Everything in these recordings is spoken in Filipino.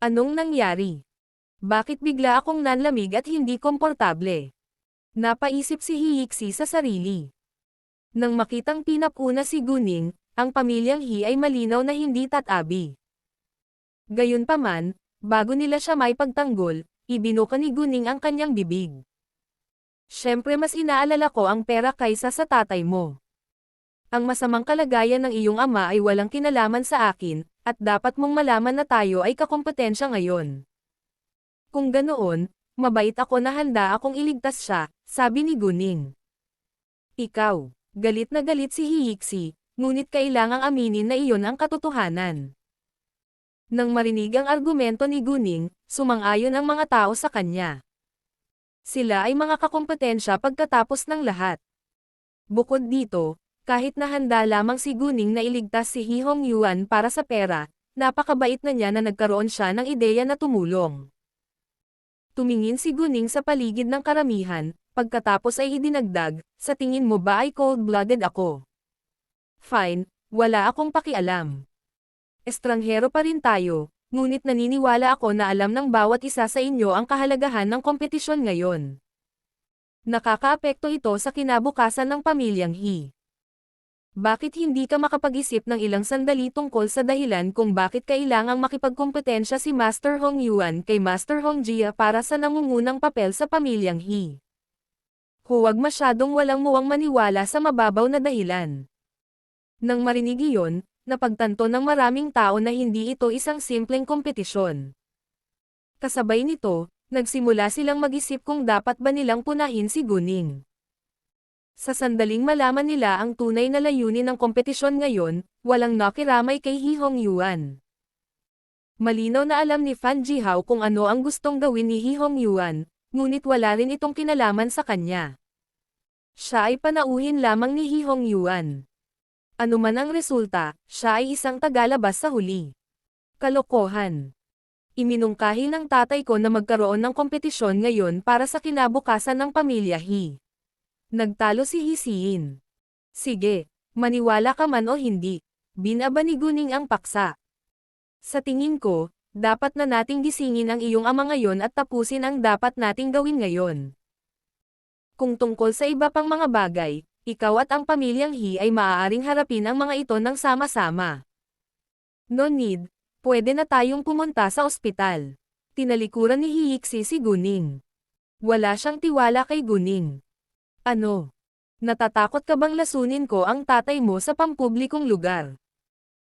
Anong nangyari? Bakit bigla akong nanlamig at hindi komportable? Napaisip si Hiyiksi sa sarili. Nang makitang pinapuna si Guning, ang pamilyang He ay malinaw na hindi tatabi. Gayunpaman, bago nila siya may pagtanggol, ibinuka ni Guning ang kanyang bibig. Siyempre mas inaalala ko ang pera kaysa sa tatay mo. Ang masamang kalagayan ng iyong ama ay walang kinalaman sa akin, at dapat mong malaman na tayo ay kakompetensya ngayon. Kung ganoon, mabait ako na handa akong iligtas siya, sabi ni Guning. Ikaw, galit na galit si Hiyiksi, ngunit kailangang aminin na iyon ang katotohanan. Nang marinig ang argumento ni Guning, sumang-ayon ang mga tao sa kanya. Sila ay mga kakompetensya pagkatapos ng lahat. Bukod dito, kahit na handa lamang si Guning na iligtas si He Hongyuan para sa pera, napakabait na niya na nagkaroon siya ng ideya na tumulong. Tumingin si Guning sa paligid ng karamihan, pagkatapos ay idinagdag, sa tingin mo ba ay cold-blooded ako? Fine, wala akong pakialam. Estranghero pa rin tayo, ngunit naniniwala ako na alam ng bawat isa sa inyo ang kahalagahan ng kompetisyon ngayon. Nakakaapekto ito sa kinabukasan ng pamilyang He. Bakit hindi ka makapag-isip ng ilang sandali tungkol sa dahilan kung bakit kailangang makipagkompetensya si Master Hongyuan kay Master Hongjia para sa nangungunang papel sa pamilyang He? Huwag masyadong walang muwang maniwala sa mababaw na dahilan. Nang marinig iyon, napagtanto ng maraming tao na hindi ito isang simpleng kompetisyon. Kasabay nito, nagsimula silang mag-isip kung dapat ba nilang punahin si Guning. Sa sandaling malaman nila ang tunay na layunin ng kompetisyon ngayon, walang nakiramay kay He Hongyuan. Malinaw na alam ni Fan Jihao kung ano ang gustong gawin ni He Hongyuan, ngunit wala rin itong kinalaman sa kanya. Siya ay panauhin lamang ni He Hongyuan. Ano man ang resulta, siya ay isang tagalabas sa huli. Kalokohan. Iminungkahi ng tatay ko na magkaroon ng kompetisyon ngayon para sa kinabukasan ng pamilya He. Nagtalo si Hisiin. Sige, maniwala ka man o hindi, binaba ni Guning ang paksa. Sa tingin ko, dapat na nating gisingin ang iyong ama ngayon at tapusin ang dapat nating gawin ngayon. Kung tungkol sa iba pang mga bagay, ikaw at ang pamilyang He ay maaaring harapin ang mga ito ng sama-sama. No need, pwede na tayong pumunta sa ospital. Tinalikuran ni Hiyiksi si Guning. Wala siyang tiwala kay Guning. Ano? Natatakot ka bang lasunin ko ang tatay mo sa pampublikong lugar?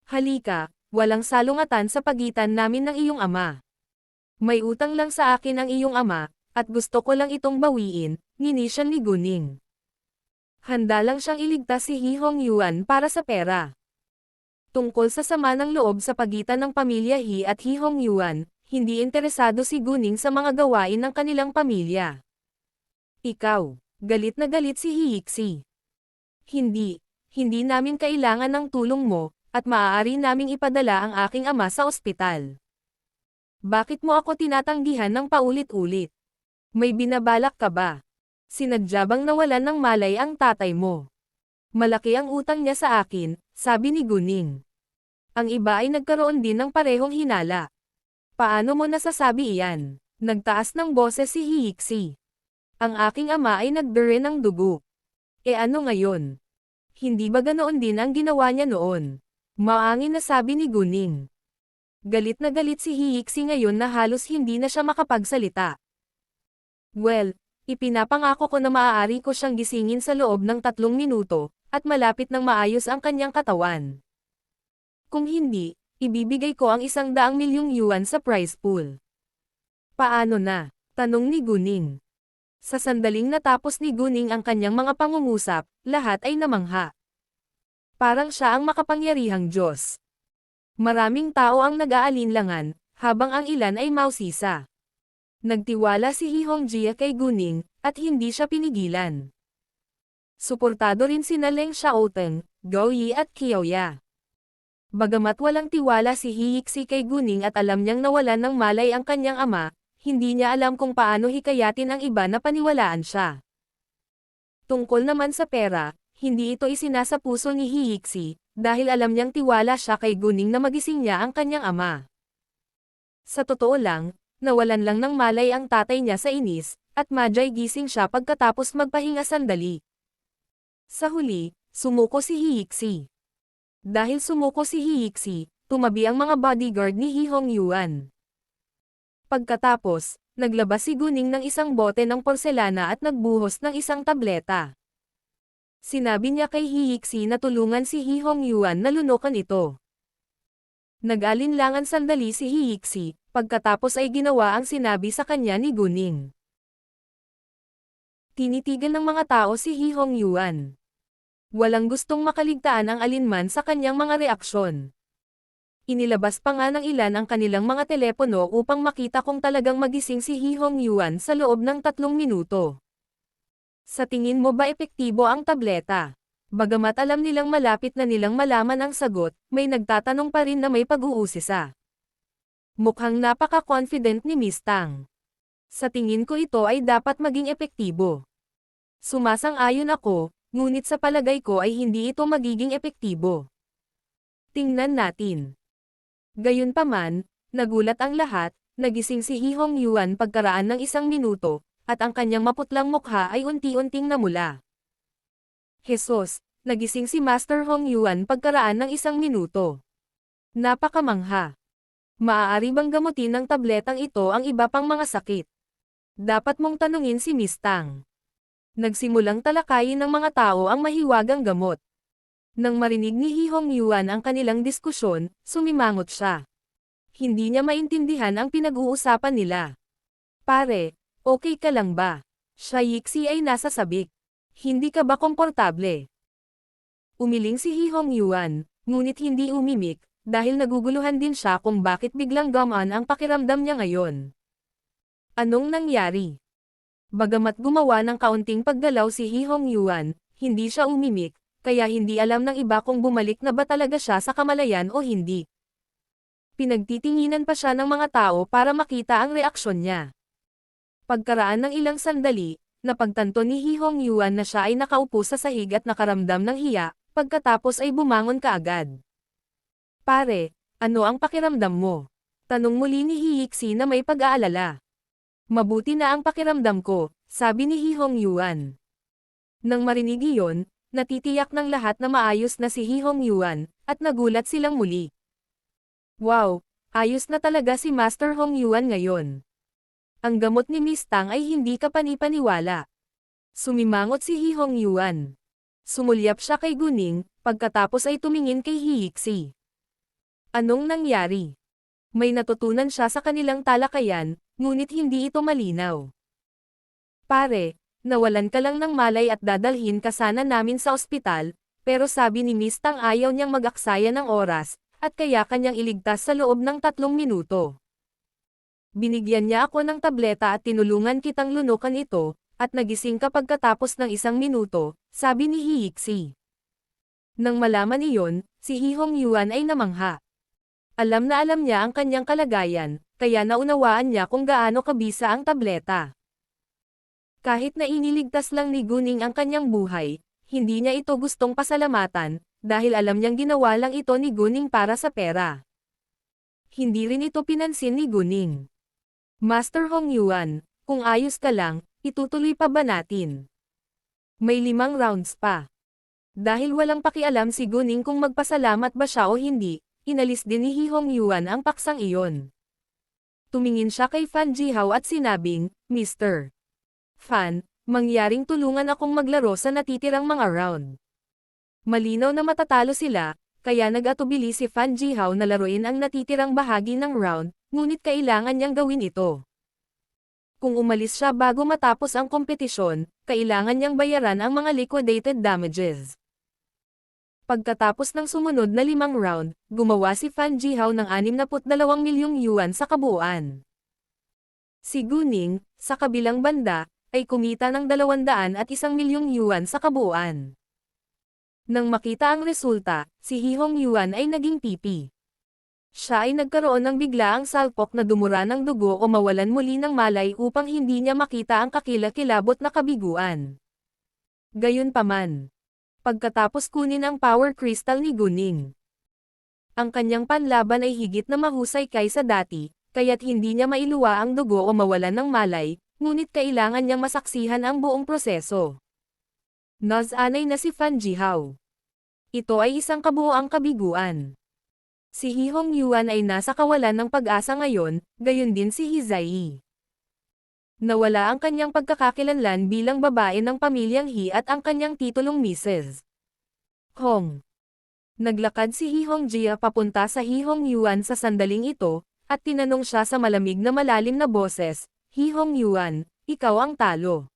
Halika, walang salungatan sa pagitan namin ng iyong ama. May utang lang sa akin ang iyong ama, at gusto ko lang itong bawiin, nginisyan ni Guning. Handa lang siyang iligtas si He Hongyuan para sa pera. Tungkol sa sama ng loob sa pagitan ng pamilya He at He Hongyuan, hindi interesado si Guning sa mga gawain ng kanilang pamilya. Ikaw. Galit na galit si Hiyiksi. Hindi namin kailangan ng tulong mo, at maaari naming ipadala ang aking ama sa ospital. Bakit mo ako tinatanggihan ng paulit-ulit? May binabalak ka ba? Sinadya bang nawalan ng malay ang tatay mo? Malaki ang utang niya sa akin, sabi ni Guning. Ang iba ay nagkaroon din ng parehong hinala. Paano mo nasasabi iyan? Nagtaas ng boses si Hiyiksi. Ang aking ama ay nagdure ng dugo. E ano ngayon? Hindi ba ganoon din ang ginawa niya noon? Maangin na sabi ni Guning. Galit na galit si Hiyiksi ngayon na halos hindi na siya makapagsalita. Well, ipinapangako ko na maaari ko siyang gisingin sa loob ng 3 minuto, at malapit ng maayos ang kanyang katawan. Kung hindi, ibibigay ko ang 100,000,000 yuan sa prize pool. Paano na? Tanong ni Guning. Sa sandaling natapos ni Guning ang kanyang mga pangungusap, lahat ay namangha. Parang siya ang makapangyarihang Diyos. Maraming tao ang nag-aalinlangan, habang ang ilan ay mausisa. Nagtiwala si He Hongjia kay Guning, at hindi siya pinigilan. Suportado rin sina Leng Xiaoteng, Gao Yi at Qiaoya. Bagamat walang tiwala si Hiyiksi kay Guning at alam niyang nawalan ng malay ang kanyang ama, hindi niya alam kung paano hikayatin ang iba na paniwalaan siya. Tungkol naman sa pera, hindi ito isinasa puso ni Hiyiksi, dahil alam niyang tiwala siya kay Guning na magising niya ang kanyang ama. Sa totoo lang, nawalan lang ng malay ang tatay niya sa inis, at madyay gising siya pagkatapos magpahinga sandali. Sa huli, sumuko si Hiyiksi. Dahil sumuko si Hiyiksi, tumabi ang mga bodyguard ni Hihong Yuan. Pagkatapos, naglabas si Guning ng isang bote ng porselana at nagbuhos ng isang tableta. Sinabi niya kay Hiyiksi na tulungan si Hihong Yuan na lunukan ito. Nag-alinlangan sandali si Hiyiksi, pagkatapos ay ginawa ang sinabi sa kanya ni Guning. Tinitigan ng mga tao si Hihong Yuan. Walang gustong makaligtaan ang alinman sa kanyang mga reaksyon. Inilabas pa nga ng ilan ang kanilang mga telepono upang makita kung talagang magising si Hihong Yuan sa loob ng 3 minuto. Sa tingin mo ba epektibo ang tableta? Bagamat alam nilang malapit na nilang malaman ang sagot, may nagtatanong pa rin na may pag-uusisa. Mukhang napaka-confident ni Miss Tang. Sa tingin ko ito ay dapat maging epektibo. Sumasang-ayon ako, ngunit sa palagay ko ay hindi ito magiging epektibo. Tingnan natin. Gayunpaman, nagulat ang lahat, nagising si Hihong Yuan pagkaraan ng 1 minuto, at ang kanyang maputlang mukha ay unti-unting namula. Jesus, nagising si Master Hong Yuan pagkaraan ng 1 minuto. Napakamangha. Maaari bang gamutin ng tabletang ito ang iba pang mga sakit? Dapat mong tanungin si Miss Tang. Nagsimulang talakayin ng mga tao ang mahiwagang gamot. Nang marinig ni Hihong Yuan ang kanilang diskusyon, sumimangot siya. Hindi niya maintindihan ang pinag-uusapan nila. Pare, okay ka lang ba? Hiyiksi ay nasa sabik. Hindi ka ba komportable? Umiling si Hihong Yuan, ngunit hindi umimik, dahil naguguluhan din siya kung bakit biglang gamaan ang pakiramdam niya ngayon. Anong nangyari? Bagamat gumawa ng kaunting paggalaw si Hihong Yuan, hindi siya umimik, kaya hindi alam ng iba kung bumalik na ba talaga siya sa kamalayan o hindi. Pinagtitinginan pa siya ng mga tao para makita ang reaksyon niya. Pagkaraan ng ilang sandali, napagtanto ni Hihong Yuan na siya ay nakaupo sa sahig at nakaramdam ng hiya, pagkatapos ay bumangon kaagad. Pare, ano ang pakiramdam mo? Tanong muli ni Hiyiksi na may pag-aalala. Mabuti na ang pakiramdam ko, sabi ni Hihong Yuan. Nang marinig iyon, natitiyak ng lahat na maayos na si Hihong Yuan, at nagulat silang muli. Wow, ayos na talaga si Master Hong Yuan ngayon. Ang gamot ni Miss Tang ay hindi kapani-paniwala. Sumimangot si Hihong Yuan. Sumulyap siya kay Guning, pagkatapos ay tumingin kay Hiyiksi. Anong nangyari? May natutunan siya sa kanilang talakayan, ngunit hindi ito malinaw. Pare, nawalan ka lang ng malay at dadalhin ka sana namin sa ospital, pero sabi ni Miss Tang ayaw niyang mag-aksaya ng oras, at kaya kanyang iligtas sa loob ng 3 minuto. Binigyan niya ako ng tableta at tinulungan kitang lunukan ito, at nagising ka pagkatapos ng 1 minuto, sabi ni Hiyiksi. Nang malaman iyon, si Hihong Yuan ay namangha. Alam na alam niya ang kanyang kalagayan, kaya naunawaan niya kung gaano kabisa ang tableta. Kahit na iniligtas lang ni Guning ang kanyang buhay, hindi niya ito gustong pasalamatan, dahil alam niyang ginawa lang ito ni Guning para sa pera. Hindi rin ito pinansin ni Guning. Master Hong Yuan, kung ayos ka lang, itutuloy pa ba natin? May 5 rounds pa. Dahil walang pakialam si Guning kung magpasalamat ba siya o hindi, inalis din ni Hihong Yuan ang paksang iyon. Tumingin siya kay Fan Jihao at sinabing, Mr. Fan, mangyaring tulungan akong maglaro sa natitirang mga round. Malinaw na matatalo sila, kaya nag-atubili si Fan Jihao na laruin ang natitirang bahagi ng round, ngunit kailangan niyang gawin ito. Kung umalis siya bago matapos ang kompetisyon, kailangan niyang bayaran ang mga liquidated damages. Pagkatapos ng sumunod na 5 round, gumawa si Fan Jihao ng 62 milyong yuan sa kabuuan. Si Guning, sa kabilang banda, ay kumita ng 201 milyong yuan sa kabuuan. Nang makita ang resulta, si Hihong Yuan ay naging pipi. Siya ay nagkaroon ng biglaang salpok na dumura ng dugo o mawalan muli ng malay upang hindi niya makita ang kakilakilabot na kabiguan. Gayunpaman, pagkatapos kunin ang power crystal ni Guning, ang kanyang panlaban ay higit na mahusay kaysa dati, kaya't hindi niya mailuwa ang dugo o mawalan ng malay, ngunit kailangan niyang masaksihan ang buong proseso. Naz-anay na si Fan Jihao. Ito ay isang kabuoang kabiguan. Si He Hongyuan ay nasa kawalan ng pag-asa ngayon, gayon din si Hizai. Nawala ang kanyang pagkakakilanlan bilang babae ng pamilyang He at ang kanyang titulong Mrs. Hong. Naglakad si He Hongjia papunta sa He Hongyuan sa sandaling ito, at tinanong siya sa malamig na malalim na boses, He Hongyuan, ikaw ang talo.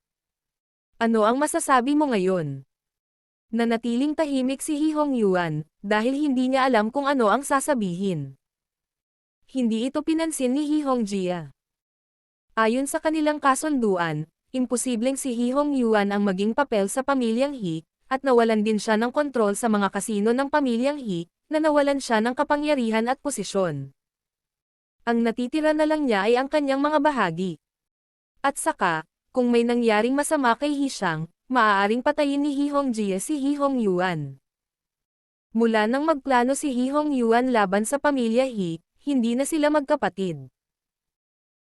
Ano ang masasabi mo ngayon? Nanatiling tahimik si He Hongyuan, dahil hindi niya alam kung ano ang sasabihin. Hindi ito pinansin ni He Hongjia. Ayon sa kanilang kasunduan, imposibleng si He Hongyuan ang maging papel sa pamilyang He, at nawalan din siya ng kontrol sa mga kasino ng pamilyang He, na nawalan siya ng kapangyarihan at posisyon. Ang natitira na lang niya ay ang kanyang mga bahagi. At saka, kung may nangyaring masama kay He Xiang, maaaring patayin ni He Hongjia si He Hongyuan. Mula nang magplano si He Hongyuan laban sa pamilya He, hindi na sila magkapatid.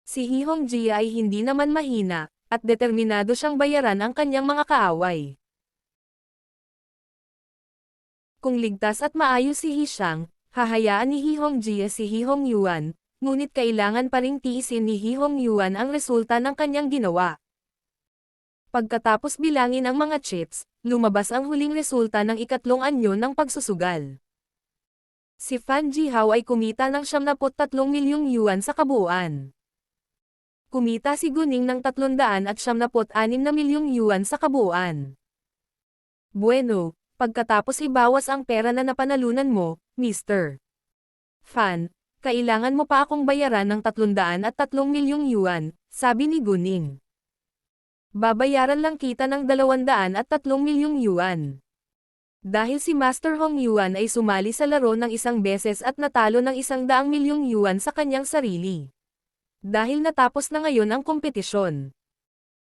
Si He Hongjia ay hindi naman mahina, at determinado siyang bayaran ang kanyang mga kaaway. Kung ligtas at maayos si He Xiang, hahayaan ni He Hongjia si He Hongyuan, ngunit kailangan pa ring tiisin ni He Hongyuan ang resulta ng kanyang ginawa. Pagkatapos bilangin ang mga chips, lumabas ang huling resulta ng ikatlong anyo ng pagsusugal. Si Fan Jihao ay kumita ng 73 milyong yuan sa kabuuan. Kumita si Guning ng 376 na milyong yuan sa kabuuan. Bueno, pagkatapos ibawas ang pera na napanalunan mo, Mr. Fan, kailangan mo pa akong bayaran ng 303 milyong yuan, sabi ni Guning. Babayaran lang kita ng 203 milyong yuan. Dahil si Master Hongyuan ay sumali sa laro ng isang beses at natalo ng 100 milyong yuan sa kanyang sarili. Dahil natapos na ngayon ang kompetisyon.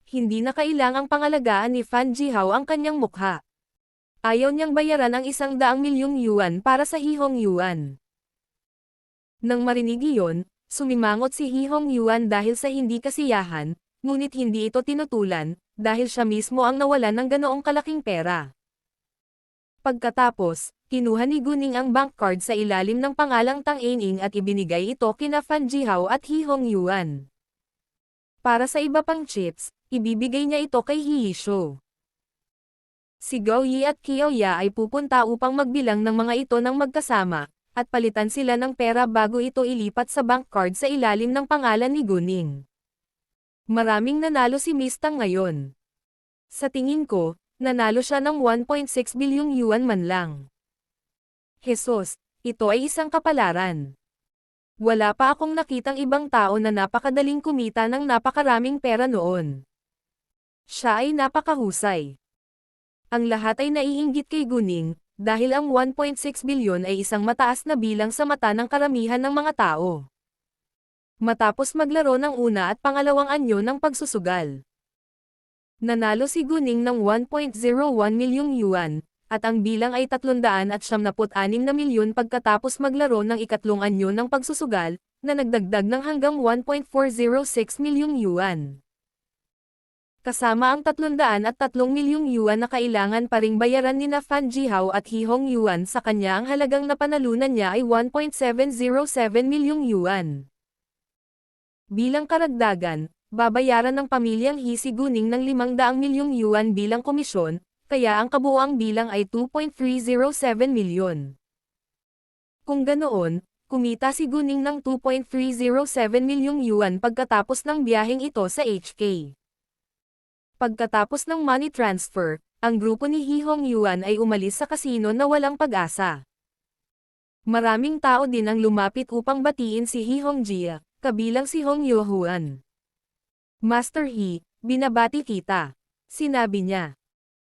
Hindi na kailangang pangalagaan ni Fan Jihao ang kanyang mukha. Ayaw niyang bayaran ang 100 milyong yuan para sa He Hongyuan. Nang marinig iyon, sumimangot si He Hongyuan dahil sa hindi kasiyahan, ngunit hindi ito tinutulan, dahil siya mismo ang nawalan ng ganoong kalaking pera. Pagkatapos, kinuha ni Guning ang bank card sa ilalim ng pangalang Tang Aining at ibinigay ito kina Fan Jihao at He Hongyuan. Para sa iba pang chips, ibibigay niya ito kay He Yishu. Si Gao Yi at Qiao Ya ay pupunta upang magbilang ng mga ito ng magkasama, at palitan sila ng pera bago ito ilipat sa bank card sa ilalim ng pangalan ni Guning. Maraming nanalo si Miss Tang ngayon. Sa tingin ko, nanalo siya ng 1.6 bilyong yuan man lang. Jesus, ito ay isang kapalaran. Wala pa akong nakitang ibang tao na napakadaling kumita ng napakaraming pera noon. Siya ay napakahusay. Ang lahat ay naiinggit kay Guning, dahil ang 1.6 bilyon ay isang mataas na bilang sa mata ng karamihan ng mga tao. Matapos maglaro ng una at pangalawang anyo ng pagsusugal, nanalo si Guning ng 1.01 milyong yuan, at ang bilang ay 376 na milyon pagkatapos maglaro ng ikatlong anyo ng pagsusugal, na nagdagdag ng hanggang 1.406 milyong yuan. Kasama ang 303 milyong yuan na kailangan pa ring bayaran ni Fan Jihao at He Hongyuan sa kanya, ang halagang napanalunan niya ay 1.707 milyong yuan. Bilang karagdagan, babayaran ng pamilyang He si Guning ng 500 milyong yuan bilang komisyon, kaya ang kabuuang bilang ay 2.307 milyon. Kung ganoon, kumita si Guning ng 2.307 milyong yuan pagkatapos ng biyaheng ito sa HK. Pagkatapos ng money transfer, ang grupo ni He Hongyuan ay umalis sa kasino na walang pag-asa. Maraming tao din ang lumapit upang batiin si He Hongjia, kabilang si Hong Yohuan. Master He, binabati kita, sinabi niya.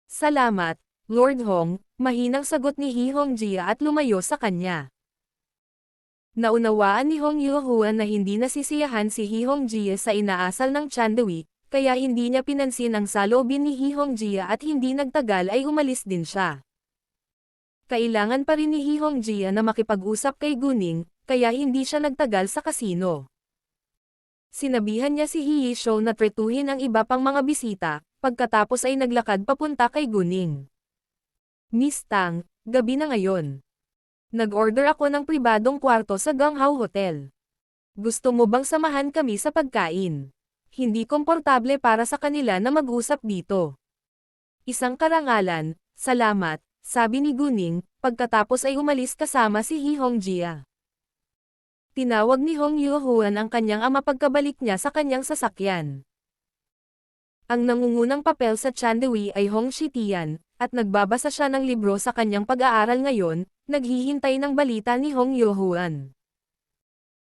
Salamat, Lord Hong, mahinang sagot ni He Hongjia at lumayo sa kanya. Naunawaan ni Hong Yohuan na hindi nasisiyahan si He Hongjia sa inaasal ng Chandewi, kaya hindi niya pinansin ang saloobin ni He Hongjia at hindi nagtagal ay umalis din siya. Kailangan pa rin ni He Hongjia na makipag-usap kay Guning, kaya hindi siya nagtagal sa kasino. Sinabihan niya si Hiyisho na tretuhin ang iba pang mga bisita, pagkatapos ay naglakad papunta kay Guning. Miss Tang, gabi na ngayon. Nag-order ako ng pribadong kwarto sa Ganghao Hotel. Gusto mo bang samahan kami sa pagkain? Hindi komportable para sa kanila na mag-usap dito. Isang karangalan, salamat, sabi ni Guning, pagkatapos ay umalis kasama si Hi Hongjia. Tinawag ni Hong Yuhuan ang kanyang ama pagkabalik niya sa kanyang sasakyan. Ang nangungunang papel sa Chandewi ay Hong Shitian, at nagbabasa siya ng libro sa kanyang pag-aaral ngayon, naghihintay ng balita ni Hong Yuhuan.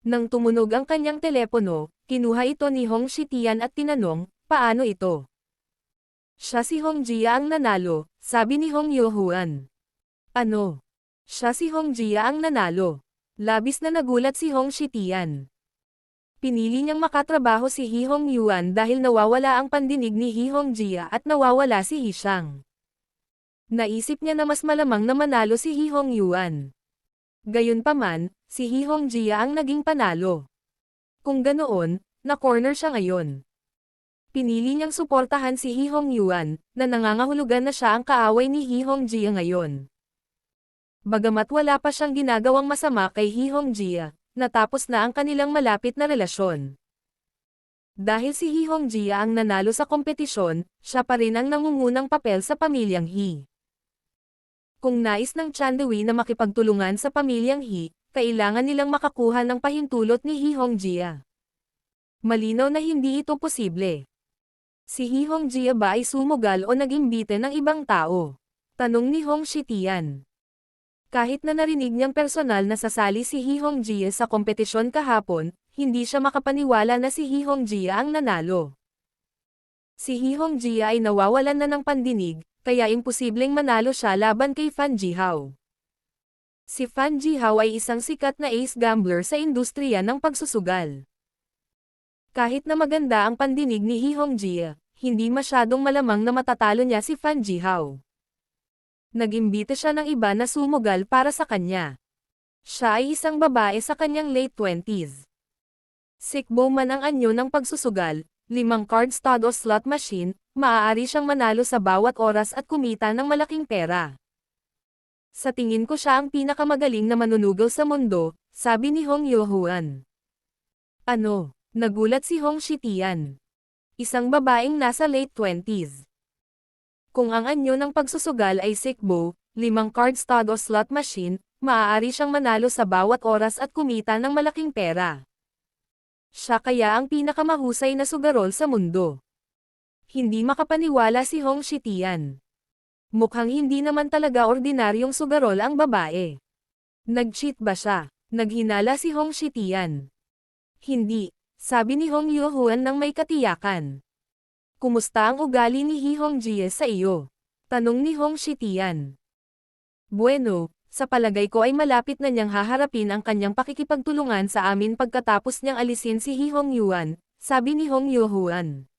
Nang tumunog ang kanyang telepono, kinuha ito ni Hong Shitian at tinanong, paano ito? Siya si Hongjia ang nanalo, sabi ni Hong Yuhuan. Ano? Siya si Hongjia ang nanalo. Labis na nagulat si Hong Shitian. Pinili niyang makatrabaho si Hi Hong Yuan dahil nawawala ang pandinig ni Hi Hongjia at nawawala si Hi Shang. Naisip niya na mas malamang na manalo si Hi Hong Yuan. Gayunpaman, si Hi Hongjia ang naging panalo. Kung ganoon, na-corner siya ngayon. Pinili niyang suportahan si Hi Hong Yuan, na nangangahulugan na siya ang kaaway ni Hi Hongjia ngayon. Bagamat wala pa siyang ginagawang masama kay Hi Hongjia, natapos na ang kanilang malapit na relasyon. Dahil si Hi Hongjia ang nanalo sa kompetisyon, siya pa rin ang nangungunang papel sa pamilyang Hi. Kung nais ng Chandewi na makipagtulungan sa pamilyang Hi, kailangan nilang makakuha ng pahintulot ni Hi Hongjia. Malinaw na hindi ito posible. Si Hi Hongjia ba ay sumugal o nag-imbite ng ibang tao? Tanong ni Hong Shitian. Kahit na narinig niyang personal na sasali si Hi Hongjia sa kompetisyon kahapon, hindi siya makapaniwala na si Hi Hongjia ang nanalo. Si Hi Hongjia ay nawawalan na ng pandinig, kaya imposibleng manalo siya laban kay Fan Jihao. Si Fan Jihao ay isang sikat na ace gambler sa industriya ng pagsusugal. Kahit na maganda ang pandinig ni Hi Hongjia, hindi masyadong malamang na matatalo niya si Fan Jihao. Nag-imbita siya ng iba na sumugal para sa kanya. Siya ay isang babae sa kanyang late 20s. Sikbo man ang anyo ng pagsusugal, 5 card stud o slot machine, maaari siyang manalo sa bawat oras at kumita ng malaking pera. Sa tingin ko siya ang pinakamagaling na manunugaw sa mundo, sabi ni Hong Yuhuan. Ano? Nagulat si Hong Shitian. Isang babaeng nasa late 20s. Kung ang anyo ng pagsusugal ay sikbo, 5 card stud o slot machine, maaari siyang manalo sa bawat oras at kumita ng malaking pera. Siya kaya ang pinakamahusay na sugarol sa mundo. Hindi makapaniwala si Hong Shitian. Mukhang hindi naman talaga ordinaryong sugarol ang babae. Nag-cheat ba siya? Naghinala si Hong Shitian. Hindi, sabi ni Hong Yuhuan ng may katiyakan. Kumusta ang ugali ni Hi Hongjia sa iyo? Tanong ni Hong Shitian. Bueno, sa palagay ko ay malapit na niyang haharapin ang kanyang pakikipagtulungan sa amin pagkatapos niyang alisin si Hi Hong Yuan, sabi ni Hong Yuhuan.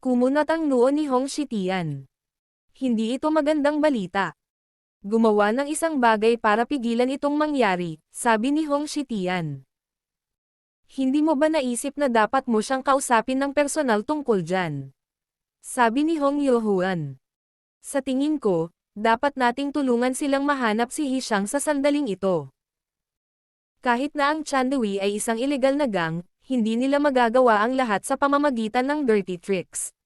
Kumunat ang noo ni Hong Shitian. Hindi ito magandang balita. Gumawa ng isang bagay para pigilan itong mangyari, sabi ni Hong Shitian. Hindi mo ba naisip na dapat mo siyang kausapin ng personal tungkol dyan? Sabi ni Hong Yuhuan. Sa tingin ko, dapat nating tulungan silang mahanap si Hi Shang sa sandaling ito. Kahit na ang Chandewi ay isang ilegal na gang, hindi nila magagawa ang lahat sa pamamagitan ng dirty tricks.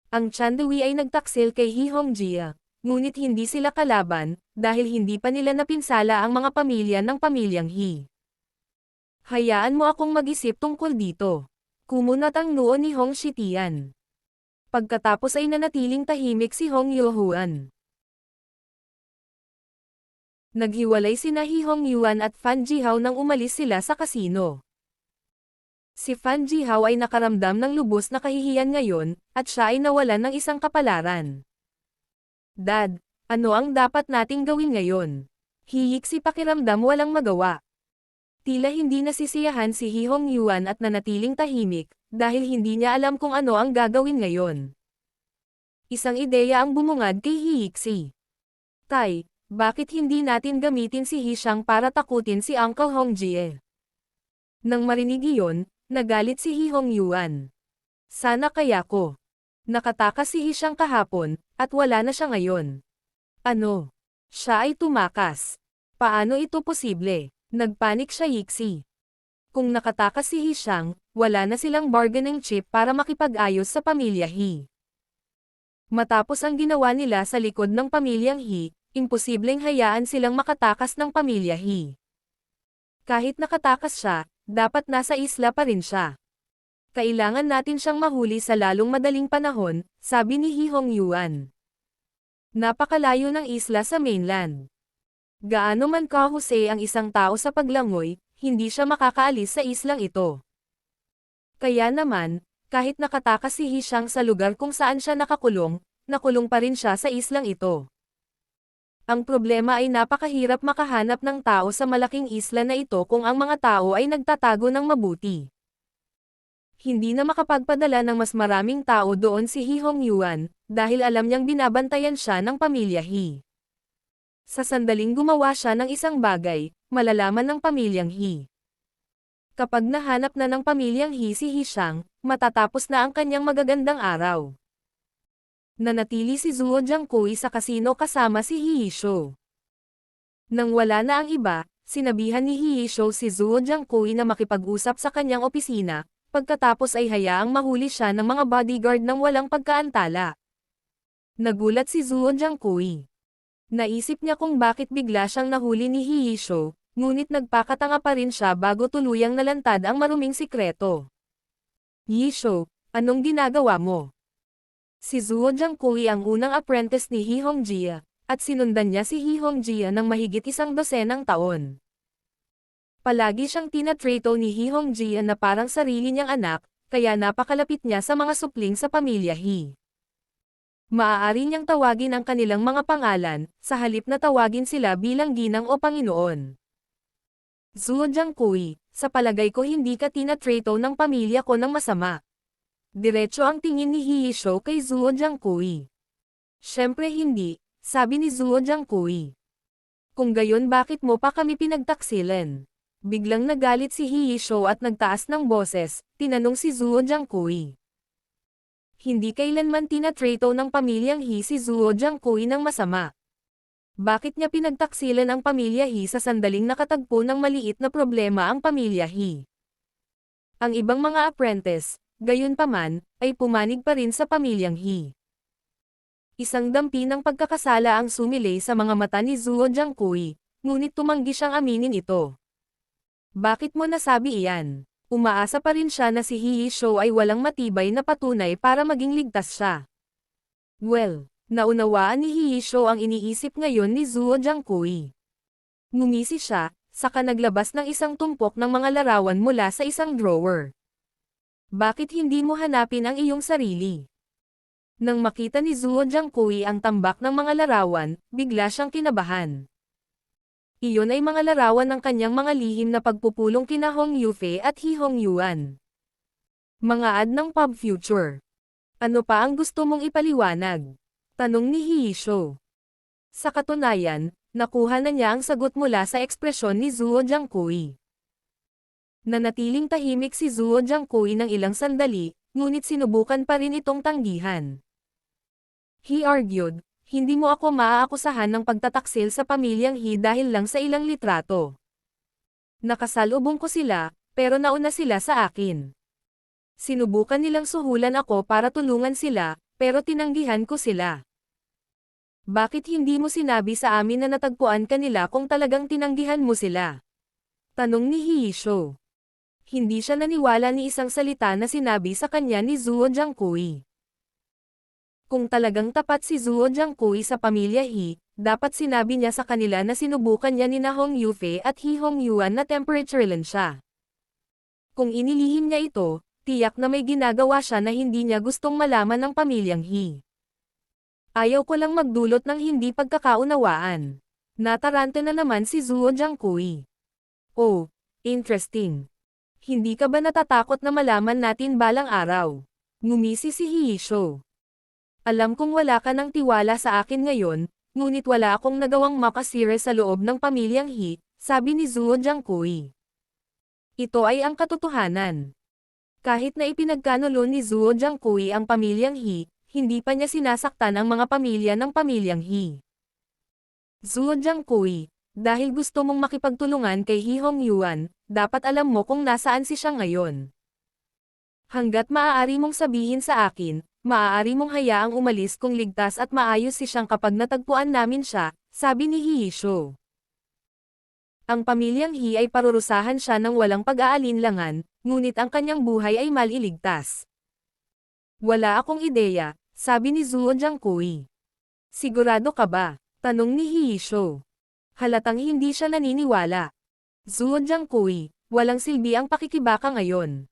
Ang Chandewi ay nagtaksil kay Hi Hongjia, ngunit hindi sila kalaban, dahil hindi pa nila napinsala ang mga pamilya ng pamilyang Hi. Hayaan mo akong mag-isip tungkol dito. Kumunat ang noo ni Hong Shitian. Pagkatapos ay nanatiling tahimik si Hong Yuhuan. Naghiwalay sina Hi Hong Yuan at Fan Jihao nang umalis sila sa kasino. Si Fan Jihao ay nakaramdam ng lubos na kahihiyan ngayon, at siya ay nawalan ng isang kapalaran. Dad, ano ang dapat nating gawin ngayon? Hiyik si pakiramdam walang magawa. Tila hindi nasisiyahan si Hi Hong Yuan at nanatiling tahimik, dahil hindi niya alam kung ano ang gagawin ngayon. Isang ideya ang bumungad kay Hiyiksi. Tay, bakit hindi natin gamitin si Hi Shang para takutin si Uncle Hongjie? Nang marinig iyon, Nagalit si Hihong Yuan. Sana kaya ko. Nakatakas si Hishang kahapon, at wala na siya ngayon. Ano? Siya ay tumakas. Paano ito posible? Nagpanik siya Yixi. Kung nakatakas si Hishang, wala na silang bargaining chip para makipag-ayos sa pamilya He. Matapos ang ginawa nila sa likod ng pamilyang He, imposibleng hayaan silang makatakas ng pamilya He. Kahit nakatakas siya, dapat nasa isla pa rin siya. Kailangan natin siyang mahuli sa lalong madaling panahon, sabi ni Hihong Yuan. Napakalayo ng isla sa mainland. Gaano man kahusay ang isang tao sa paglangoy, hindi siya makakaalis sa islang ito. Kaya naman, kahit nakatakas si Hishang sa lugar kung saan siya nakakulong, nakulong pa rin siya sa islang ito. Ang problema ay napakahirap makahanap ng tao sa malaking isla na ito kung ang mga tao ay nagtatago ng mabuti. Hindi na makapagpadala ng mas maraming tao doon si Hihong Yuan, dahil alam niyang binabantayan siya ng pamilya He. Sa sandaling gumawa siya ng isang bagay, malalaman ng pamilyang He. Kapag nahanap na ng pamilyang He si Hishang, matatapos na ang kanyang magagandang araw. Nanatili si Zuo Jiangkui sa kasino kasama si Hihisho. Nang wala na ang iba, sinabihan ni Hihisho si Zuo Jiangkui na makipag-usap sa kanyang opisina, pagkatapos ay hayaang mahuli siya ng mga bodyguard ng walang pagkaantala. Nagulat si Zuo Jiangkui. Naisip niya kung bakit bigla siyang nahuli ni Hihisho, ngunit nagpakatanga pa rin siya bago tuluyang nalantad ang maruming sikreto. Yisho, anong ginagawa mo? Si Zuo Jiangkui ang unang apprentice ni Hihong Jia, at sinundan niya si Hihong Jia ng mahigit 12 taon. Palagi siyang tinatrato ni Hihong Jia na parang sarili niyang anak, kaya napakalapit niya sa mga supling sa pamilya He. Maaari niyang tawagin ang kanilang mga pangalan, sa halip na tawagin sila bilang ginang o Panginoon. Zuo Jiangkui, sa palagay ko hindi ka tinatrato ng pamilya ko ng masama. Diretso ang tingin ni Hihisho kay Zuo Jiangkui. Siyempre hindi, sabi ni Zuo Jiangkui. Kung gayon bakit mo pa kami pinagtaksilan? Biglang nagalit si Hihisho at nagtaas ng boses, tinanong si Zuo Jiangkui. Hindi kailanman tinatrato ng pamilyang He si Zuo Jiangkui ng masama. Bakit niya pinagtaksilan ang pamilya He sa sandaling nakatagpo ng maliit na problema ang pamilya He? Ang ibang mga apprentice, gayunpaman, ay pumanig pa rin sa pamilyang He. Isang dampi ng pagkakasala ang sumilay sa mga mata ni Zuo Jiangkui, ngunit tumanggi siyang aminin ito. Bakit mo nasabi iyan? Umaasa pa rin siya na si Hihisho ay walang matibay na patunay para maging ligtas siya. Well, naunawaan ni Hihisho ang iniisip ngayon ni Zuo Jiangkui. Ngumisi siya, saka naglabas ng isang tumpok ng mga larawan mula sa isang drawer. Bakit hindi mo hanapin ang iyong sarili? Nang makita ni Zuo Jiangkui ang tambak ng mga larawan, bigla siyang kinabahan. Iyon ay mga larawan ng kanyang mga lihim na pagpupulong kina Hong Yufei at Hihong Yuan. Mga ad ng Pub Future. Ano pa ang gusto mong ipaliwanag? Tanong ni Hihisho. Sa katunayan, nakuha na niya ang sagot mula sa ekspresyon ni Zuo Jiangkui. Nanatiling tahimik si Zuo Jiangkui ng ilang sandali, ngunit sinubukan pa rin itong tanggihan. He argued, hindi mo ako maaakusahan ng pagtataksil sa pamilyang He dahil lang sa ilang litrato. Nakasalubong ko sila, pero nauna sila sa akin. Sinubukan nilang suhulan ako para tulungan sila, pero tinanggihan ko sila. Bakit hindi mo sinabi sa amin na natagpuan ka nila kung talagang tinanggihan mo sila? Tanong ni Hihisho. Hindi siya naniwala ni isang salita na sinabi sa kanya ni Zuo Jiangkui. Kung talagang tapat si Zuo Jiangkui sa pamilya He, dapat sinabi niya sa kanila na sinubukan niya ni Hong Yufei at Hihong Yuan na temperaturelan siya. Kung inilihim niya ito, tiyak na may ginagawa siya na hindi niya gustong malaman ng pamilyang He. Ayaw ko lang magdulot ng hindi pagkakaunawaan. Nataranta na naman si Zuo Jiangkui. Oh, interesting. Hindi ka ba natatakot na malaman natin balang araw? Ngumisi si Hihisho. Alam kong wala ka ng tiwala sa akin ngayon, ngunit wala akong nagawang makasira sa loob ng pamilyang He, sabi ni Zuo Jiangkui. Ito ay ang katotohanan. Kahit na ipinagkanulo ni Zuo Jiangkui ang pamilyang He, hindi pa niya sinasaktan ang mga pamilya ng pamilyang He. Zuo Jiangkui, dahil gusto mong makipagtulungan kay He Hongyuan, dapat alam mo kung nasaan si siya ngayon. Hanggat maaari mong sabihin sa akin, maaari mong hayaang umalis kung ligtas at maayos si siyang kapag natagpuan namin siya, sabi ni Hiyisho. Ang pamilyang He ay parurusahan siya ng walang pag-aalinlangan, ngunit ang kanyang buhay ay maliligtas. Wala akong ideya, sabi ni Zuo Jiangkui. Sigurado ka ba? Tanong ni Hiyisho. Halatang hindi siya naniniwala. Zuo Jiangkui, walang silbi ang pakikibaka ngayon.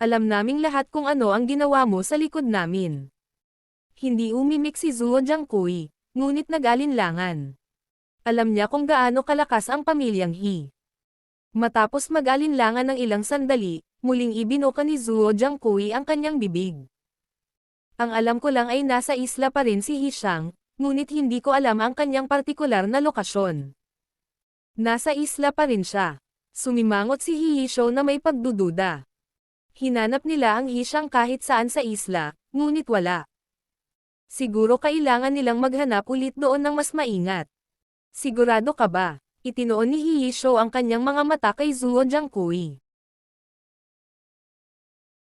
Alam naming lahat kung ano ang ginawa mo sa likod namin. Hindi umimik si Zuo Jiangkui, ngunit nag-alinlangan. Alam niya kung gaano kalakas ang pamilyang He. Matapos mag-alinlangan ng ilang sandali, muling ibinuka ni Zuo Jiangkui ang kanyang bibig. Ang alam ko lang ay nasa isla pa rin si Hishang, ngunit hindi ko alam ang kanyang partikular na lokasyon. Nasa isla pa rin siya. Sumimangot si Hiyisho na may pagdududa. Hinanap nila ang Hishang kahit saan sa isla, ngunit wala. Siguro kailangan nilang maghanap ulit doon ng mas maingat. Sigurado ka ba? Itinoon ni Hiyisho ang kanyang mga mata kay Zuo Jiangkui.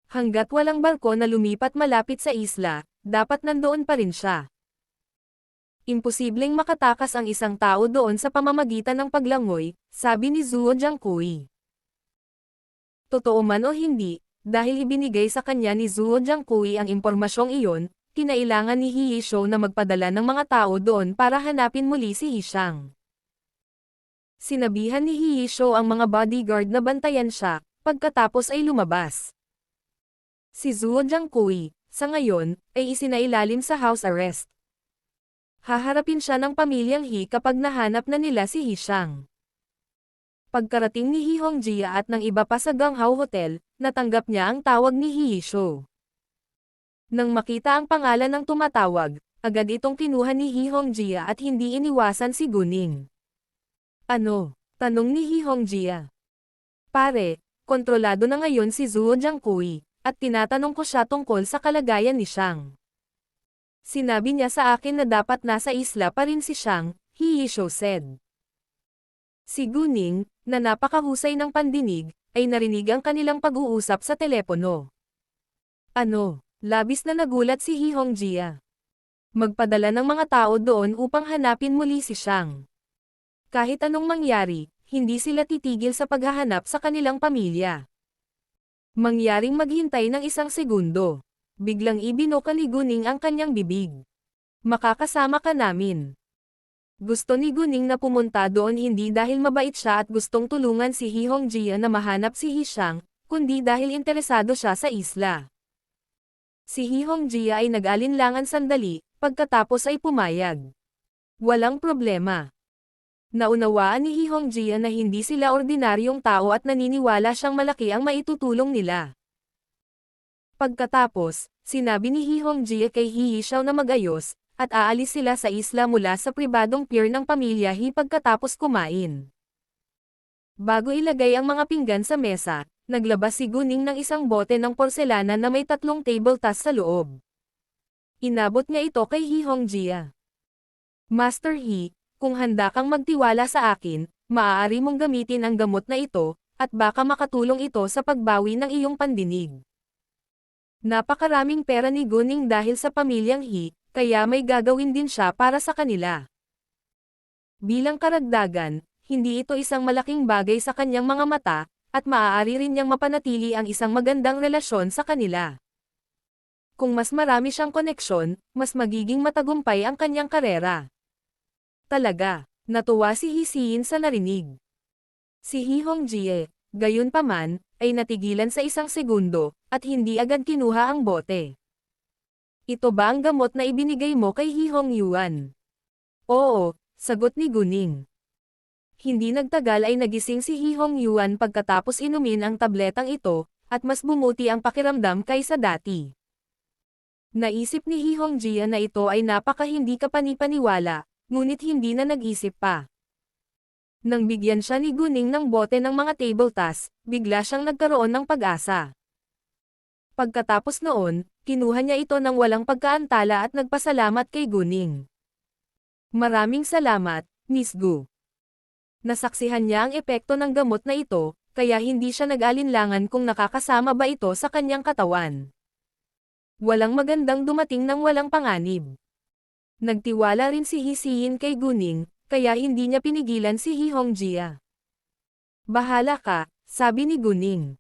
Hanggat walang barko na lumipat malapit sa isla, dapat nandoon pa rin siya. Imposibleng makatakas ang isang tao doon sa pamamagitan ng paglangoy, sabi ni Zuo Jiangkui. Totoo man o hindi, dahil ibinigay sa kanya ni Zuo Jiangkui ang impormasyong iyon, kinailangan ni Hiyisho na magpadala ng mga tao doon para hanapin muli si Hishang. Sinabihan ni Hiyisho ang mga bodyguard na bantayan siya, pagkatapos ay lumabas. Si Zuo Jiangkui, sa ngayon, ay isinailalim sa house arrest. Haharapin siya ng pamilyang He kapag nahanap na nila si Hishang. Pagkarating ni He Hongjia at ng iba pa sa Ganghao Hotel, natanggap niya ang tawag ni Hiyisho. Nang makita ang pangalan ng tumatawag, agad itong kinuha ni He Hongjia at hindi iniwasan si Guning. Ano? Tanong ni He Hongjia. Pare, kontrolado na ngayon si Zuo Jiangkui, at tinatanong ko siya tungkol sa kalagayan ni Shang. Sinabi niya sa akin na dapat nasa isla pa rin si Shang, Hiyisho said. Si Guning, na napakahusay ng pandinig, ay narinig ang kanilang pag-uusap sa telepono. Ano? Labis na nagulat si He Hongjia. Magpadala ng mga tao doon upang hanapin muli si Shang. Kahit anong mangyari, hindi sila titigil sa paghahanap sa kanilang pamilya. Mangyaring maghintay ng isang segundo. Biglang ibinuka ni Guning ang kanyang bibig. Makakasama ka namin. Gusto ni Guning na pumunta doon hindi dahil mabait siya at gustong tulungan si He Hongjia na mahanap si Hishang, kundi dahil interesado siya sa isla. Si He Hongjia ay nag-alinlangan sandali, pagkatapos ay pumayag. Walang problema. Naunawaan ni He Hongjia na hindi sila ordinaryong tao at naniniwala siyang malaki ang maitutulong nila. Pagkatapos, sinabi ni He Hongjia kay Hiyisho na mag-ayos, at aalis sila sa isla mula sa pribadong pier ng pamilya He pagkatapos kumain. Bago ilagay ang mga pinggan sa mesa, naglabas si Guning ng isang bote ng porselana na may 3 table tas sa loob. Inabot niya ito kay He Hongjia. Master He, kung handa kang magtiwala sa akin, maaari mong gamitin ang gamot na ito, at baka makatulong ito sa pagbawi ng iyong pandinig. Napakaraming pera ni Guning dahil sa pamilyang He, kaya may gagawin din siya para sa kanila. Bilang karagdagan, hindi ito isang malaking bagay sa kanyang mga mata, at maaari rin niyang mapanatili ang isang magandang relasyon sa kanila. Kung mas marami siyang koneksyon, mas magiging matagumpay ang kanyang karera. Talaga, natuwa si Hisiin sa narinig. Si He Hongjie, gayunpaman, ay natigilan sa isang segundo, at hindi agad kinuha ang bote. Ito ba ang gamot na ibinigay mo kay He Hongyuan? Oo, sagot ni Guning. Hindi nagtagal ay nagising si He Hongyuan pagkatapos inumin ang tabletang ito, at mas bumuti ang pakiramdam kaysa dati. Naisip ni He Hongjie na ito ay napaka-hindi kapanipaniwala, ngunit hindi na nag-isip pa. Nang bigyan siya ni Guning ng bote ng mga table tas, bigla siyang nagkaroon ng pag-asa. Pagkatapos noon, kinuha niya ito ng walang pagkaantala at nagpasalamat kay Guning. Maraming salamat, Miss Gu. Nasaksihan niya ang epekto ng gamot na ito, kaya hindi siya nag-alinlangan kung nakakasama ba ito sa kanyang katawan. Walang magandang dumating ng walang panganib. Nagtiwala rin si Hisiyin kay Guning, kaya hindi niya pinigilan si Hihongjia. Bahala ka, sabi ni Guning.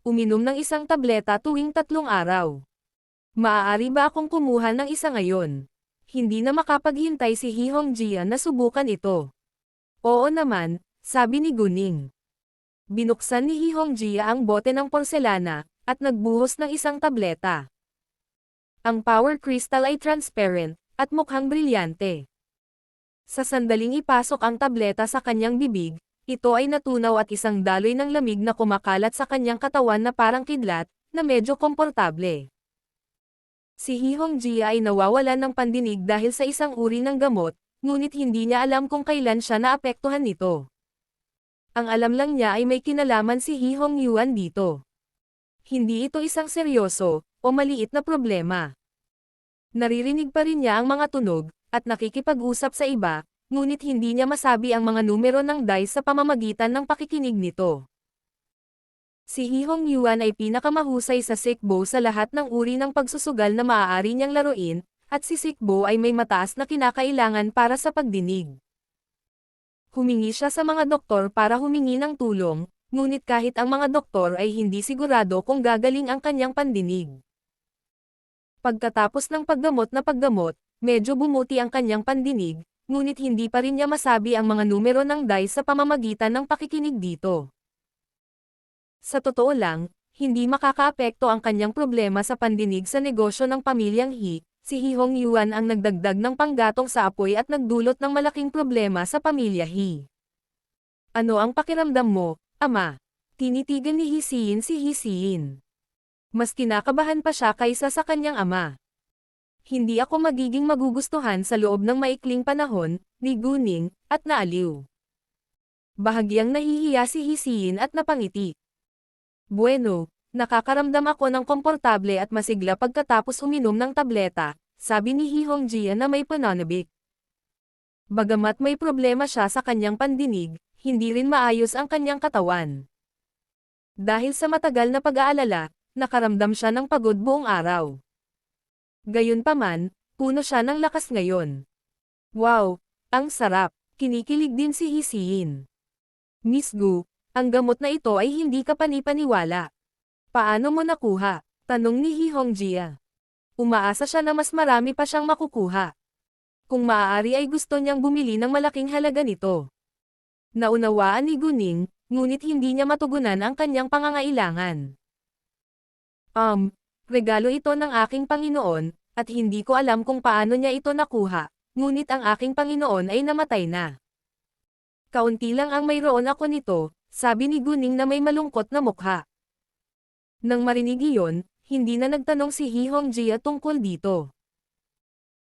Uminom ng isang tableta tuwing 3 araw. Maaari ba akong kumuha ng isa ngayon? Hindi na makapaghintay si Hihongjia na subukan ito. Oo naman, sabi ni Guning. Binuksan ni Hihongjia ang bote ng porselana, at nagbuhos ng isang tableta. Ang power crystal ay transparent, at mukhang brilyante. Sa sandaling ipasok ang tableta sa kanyang bibig, ito ay natunaw at isang daloy ng lamig na kumakalat sa kanyang katawan na parang kidlat, na medyo komportable. Si Hihongjia ay nawawalan ng pandinig dahil sa isang uri ng gamot, ngunit hindi niya alam kung kailan siya naapektuhan nito. Ang alam lang niya ay may kinalaman si Hihongyuan dito. Hindi ito isang seryoso, o maliit na problema. Naririnig pa rin niya ang mga tunog, at nakikipag-usap sa iba, ngunit hindi niya masabi ang mga numero ng dice sa pamamagitan ng pakikinig nito. Si Hihongyuan ay pinakamahusay sa Sikbo sa lahat ng uri ng pagsusugal na maaari niyang laruin, at si Sikbo ay may mataas na kinakailangan para sa pagdinig. Humingi siya sa mga doktor para humingi ng tulong, ngunit kahit ang mga doktor ay hindi sigurado kung gagaling ang kanyang pandinig. Pagkatapos ng paggamot, medyo bumuti ang kanyang pandinig, ngunit hindi pa rin niya masabi ang mga numero ng dice sa pamamagitan ng pakikinig dito. Sa totoo lang, hindi makakaapekto ang kanyang problema sa pandinig sa negosyo ng pamilyang He. Si Hihongyuan ang nagdagdag ng panggatong sa apoy at nagdulot ng malaking problema sa pamilya He. Ano ang pakiramdam mo, Ama? Tinitigan ni Hisiyin si Hisiyin. Mas kinakabahan pa siya kaysa sa kanyang ama. Hindi ako magiging magugustuhan sa loob ng maikling panahon, ni Guning, at naaliw. Bahagyang nahihiya si Hisiyin at napangiti. Bueno, nakakaramdam ako ng komportable at masigla pagkatapos uminom ng tableta, sabi ni Hihongjia na may pananabik. Bagamat may problema siya sa kanyang pandinig, hindi rin maayos ang kanyang katawan. Dahil sa matagal na pag-aalala, nakaramdam siya ng pagod buong araw. Gayunpaman, puno siya ng lakas ngayon. Wow, ang sarap, kinikilig din si Hisiyin. Miss Gu, ang gamot na ito ay hindi ka panipaniwala. Paano mo nakuha? Tanong ni Hihongjia. Umaasa siya na mas marami pa siyang makukuha. Kung maaari ay gusto niyang bumili ng malaking halaga nito. Naunawaan ni Guning, ngunit hindi niya matugunan ang kanyang pangangailangan. Regalo ito ng aking Panginoon, at hindi ko alam kung paano niya ito nakuha, ngunit ang aking Panginoon ay namatay na. Kaunti lang ang mayroon ako nito, sabi ni Guning na may malungkot na mukha. Nang marinig iyon, hindi na nagtanong si Hihongjia tungkol dito.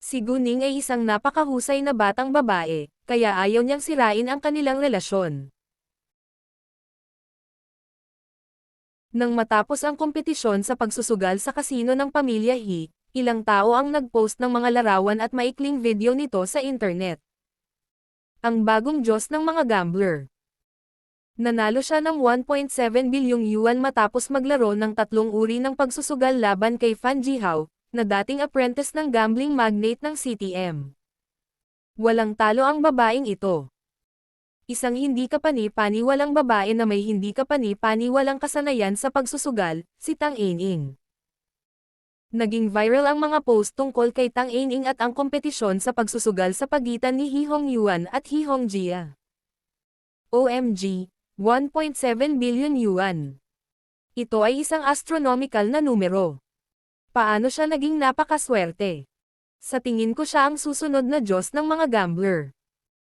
Si Guning ay isang napakahusay na batang babae, kaya ayaw niyang sirain ang kanilang relasyon. Nang matapos ang kompetisyon sa pagsusugal sa kasino ng pamilya He, ilang tao ang nag-post ng mga larawan at maikling video nito sa internet. Ang bagong Diyos ng mga gambler. Nanalo siya ng 1.7 bilyong yuan matapos maglaro ng 3 uri ng pagsusugal laban kay Fan Jihao, na dating apprentice ng gambling magnate ng CTM. Walang talo ang babaeng ito. Isang hindi kapani-paniwalang babae na may hindi kapani-paniwalang kasanayan sa pagsusugal, si Tang Aining. Naging viral ang mga post tungkol kay Tang Aining at ang kompetisyon sa pagsusugal sa pagitan ni Hihongyuan at Hihongjia. OMG, 1.7 billion yuan. Ito ay isang astronomical na numero. Paano siya naging napakaswerte? Sa tingin ko siya ang susunod na Diyos ng mga gambler.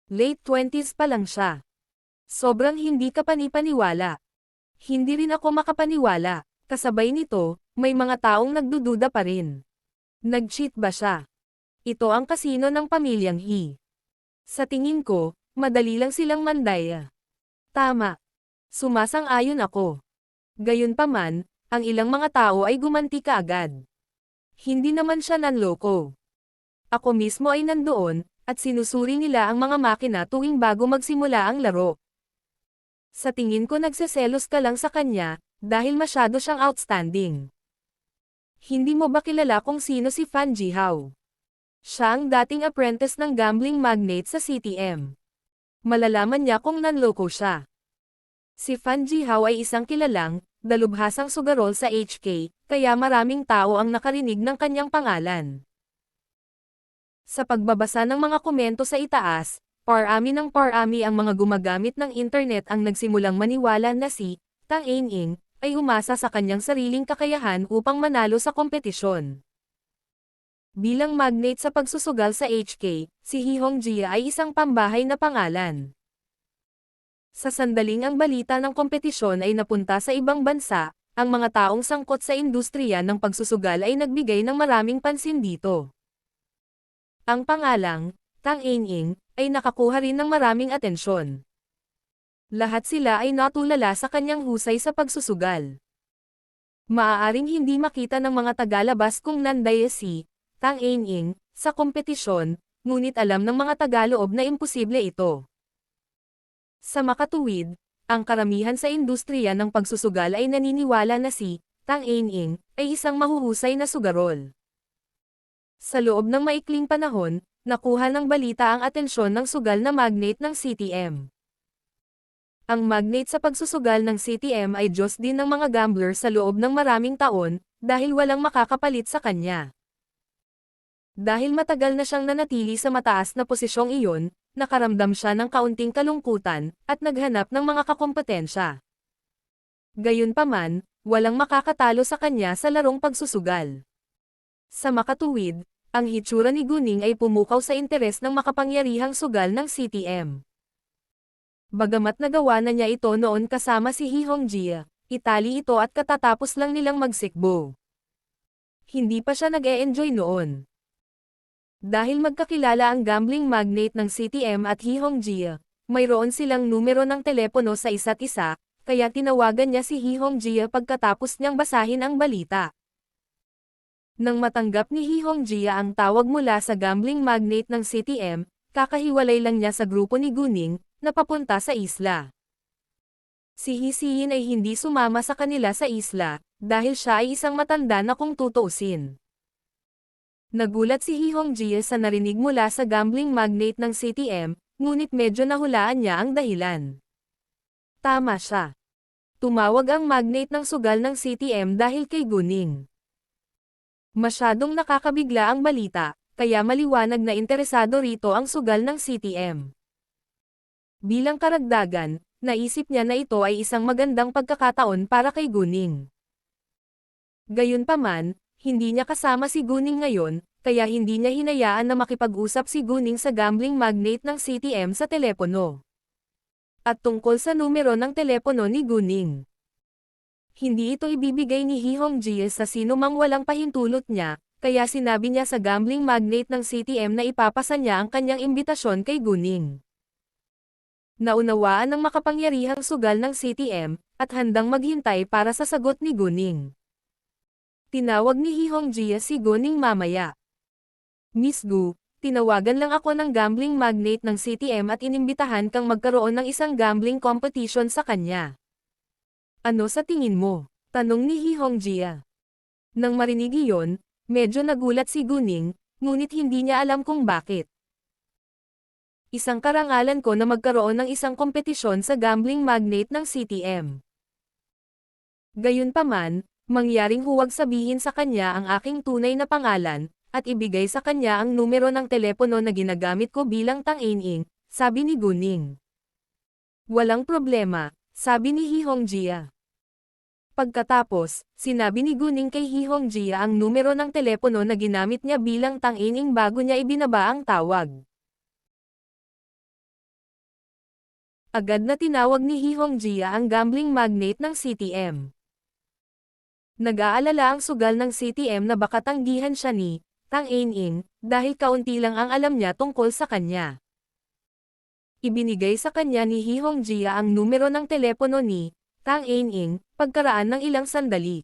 Late 20s pa lang siya. Sobrang hindi kapani-paniwala. Hindi rin ako makapaniwala. Kasabay nito, may mga taong nagdududa pa rin. Nag-cheat ba siya? Ito ang kasino ng pamilyang He. Sa tingin ko, madali lang silang mandaya. Tama. Sumasang-ayon ako. Gayunpaman, ang ilang mga tao ay gumanti kaagad. Hindi naman siya nanloko. Ako mismo ay nandoon, at sinusuri nila ang mga makina tuwing bago magsimula ang laro. Sa tingin ko nagseselos ka lang sa kanya, dahil masyado siyang outstanding. Hindi mo ba kilala kung sino si Fan Jihao? Siya ang dating apprentice ng gambling magnate sa CTM. Malalaman niya kung nanloko siya. Si Fan Jihao ay isang kilalang, dalubhasang sugarol sa HK, kaya maraming tao ang nakarinig ng kanyang pangalan. Sa pagbabasa ng mga komento sa itaas, parami ng parami ang mga gumagamit ng internet ang nagsimulang maniwala na si Tang Ing ay umasa sa kanyang sariling kakayahan upang manalo sa kompetisyon. Bilang magnate sa pagsusugal sa HK, si He Hongjia ay isang pambahay na pangalan. Sa sandaling ang balita ng kompetisyon ay napunta sa ibang bansa, ang mga taong sangkot sa industriya ng pagsusugal ay nagbigay ng maraming pansin dito. Ang pangalang, Tang Ing, ay nakakuha rin ng maraming atensyon. Lahat sila ay natulala sa kanyang husay sa pagsusugal. Maaaring hindi makita ng mga tagalabas kung nanday si Tang Ing sa kompetisyon, ngunit alam ng mga tagaloob na imposible ito. Sa makatuwid, ang karamihan sa industriya ng pagsusugal ay naniniwala na si Tang Ing ay isang mahuhusay na sugarol. Sa loob ng maikling panahon, nakuha ng balita ang atensyon ng sugal na magnate ng CTM. Ang magnate sa pagsusugal ng CTM ay Diyos din ng mga gambler sa loob ng maraming taon, dahil walang makakapalit sa kanya. Dahil matagal na siyang nanatili sa mataas na posisyong iyon, nakaramdam siya ng kaunting kalungkutan, at naghanap ng mga kakompetensya. Gayunpaman, walang makakatalo sa kanya sa larong pagsusugal. Sa makatuwid, ang hitsura ni Guning ay pumukaw sa interes ng makapangyarihang sugal ng CTM. Bagamat nagawa na niya ito noon kasama si He Hongjia, itali ito at katatapos lang nilang magsikbo. Hindi pa siya nag-e-enjoy noon. Dahil magkakilala ang gambling magnate ng CTM at He Hongjia, mayroon silang numero ng telepono sa isa't isa, kaya tinawagan niya si He Hongjia pagkatapos niyang basahin ang balita. Nang matanggap ni He Hongjia ang tawag mula sa gambling magnate ng CTM, kakahiwalay lang niya sa grupo ni Guning, na papunta sa isla. Si He Xiyin ay hindi sumama sa kanila sa isla, dahil siya ay isang matanda na kung tutuusin. Nagulat si He Hongjia sa narinig mula sa gambling magnate ng CTM, ngunit medyo nahulaan niya ang dahilan. Tama siya. Tumawag ang magnate ng sugal ng CTM dahil kay Guning. Masyadong nakakabigla ang balita, kaya maliwanag na interesado rito ang sugal ng CTM. Bilang karagdagan, naisip niya na ito ay isang magandang pagkakataon para kay Guning. Gayunpaman, hindi niya kasama si Guning ngayon, kaya hindi niya hinayaan na makipag-usap si Guning sa gambling magnate ng CTM sa telepono. At tungkol sa numero ng telepono ni Guning. Hindi ito ibibigay ni He Hongjia sa sino mang walang pahintulot niya, kaya sinabi niya sa gambling magnate ng CTM na ipapasa niya ang kanyang imbitasyon kay Guning. Naunawaan ng makapangyarihang sugal ng CTM, at handang maghintay para sa sagot ni Guning. Tinawag ni He Hongjia si Guning mamaya. Miss Gu, tinawagan lang ako ng gambling magnate ng CTM at inimbitahan kang magkaroon ng isang gambling competition sa kanya. Ano sa tingin mo? Tanong ni He Hongjia. Nang marinig iyon, medyo nagulat si Guning, ngunit hindi niya alam kung bakit. Isang karangalan ko na magkaroon ng isang kompetisyon sa gambling magnate ng CTM. Gayunpaman, mangyaring huwag sabihin sa kanya ang aking tunay na pangalan, at ibigay sa kanya ang numero ng telepono na ginagamit ko bilang Tang Ing, sabi ni Guning. Walang problema, sabi ni He Hongjia. Pagkatapos, sinabi ni Guning kay He Hongjia ang numero ng telepono na ginamit niya bilang Tang Ing bago niya ibinaba ang tawag. Agad na tinawag ni He Hongjia ang gambling magnate ng CTM. Nag-aalala ang sugal ng CTM na baka tanggihan siya ni Tang Ing, dahil kaunti lang ang alam niya tungkol sa kanya. Ibinigay sa kanya ni He Hongjia ang numero ng telepono ni Tang Ing, pagkaraan ng ilang sandali.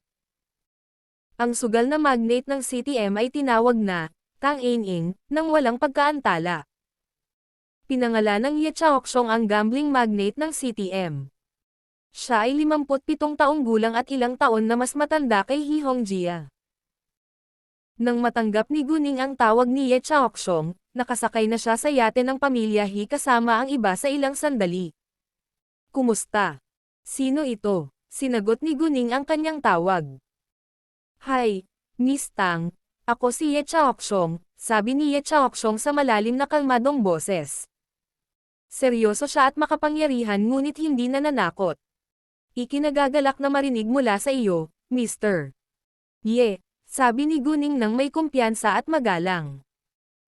Ang sugal na magnate ng CTM ay tinawag na Kang In-ing nang walang pagkaantala. Pinangalan ng Ye Chaoxiong ang gambling magnate ng CTM. Siya ay 57 taong gulang at ilang taon na mas matanda kay He Hongjia. Nang matanggap ni Guning ang tawag ni Ye Chaoxiong, nakasakay na siya sa yate ng pamilya He kasama ang iba sa ilang sandali. Kumusta? Sino ito? Sinagot ni Guning ang kanyang tawag. Hi, Miss Tang. Ako si Ye Chaoxiong, sabi ni Ye Chaoxiong sa malalim na kalmadong boses. Seryoso siya at makapangyarihan ngunit hindi nananakot. Ikinagagalak na marinig mula sa iyo, Mr. Ye, sabi ni Guning nang may kumpiyansa at magalang.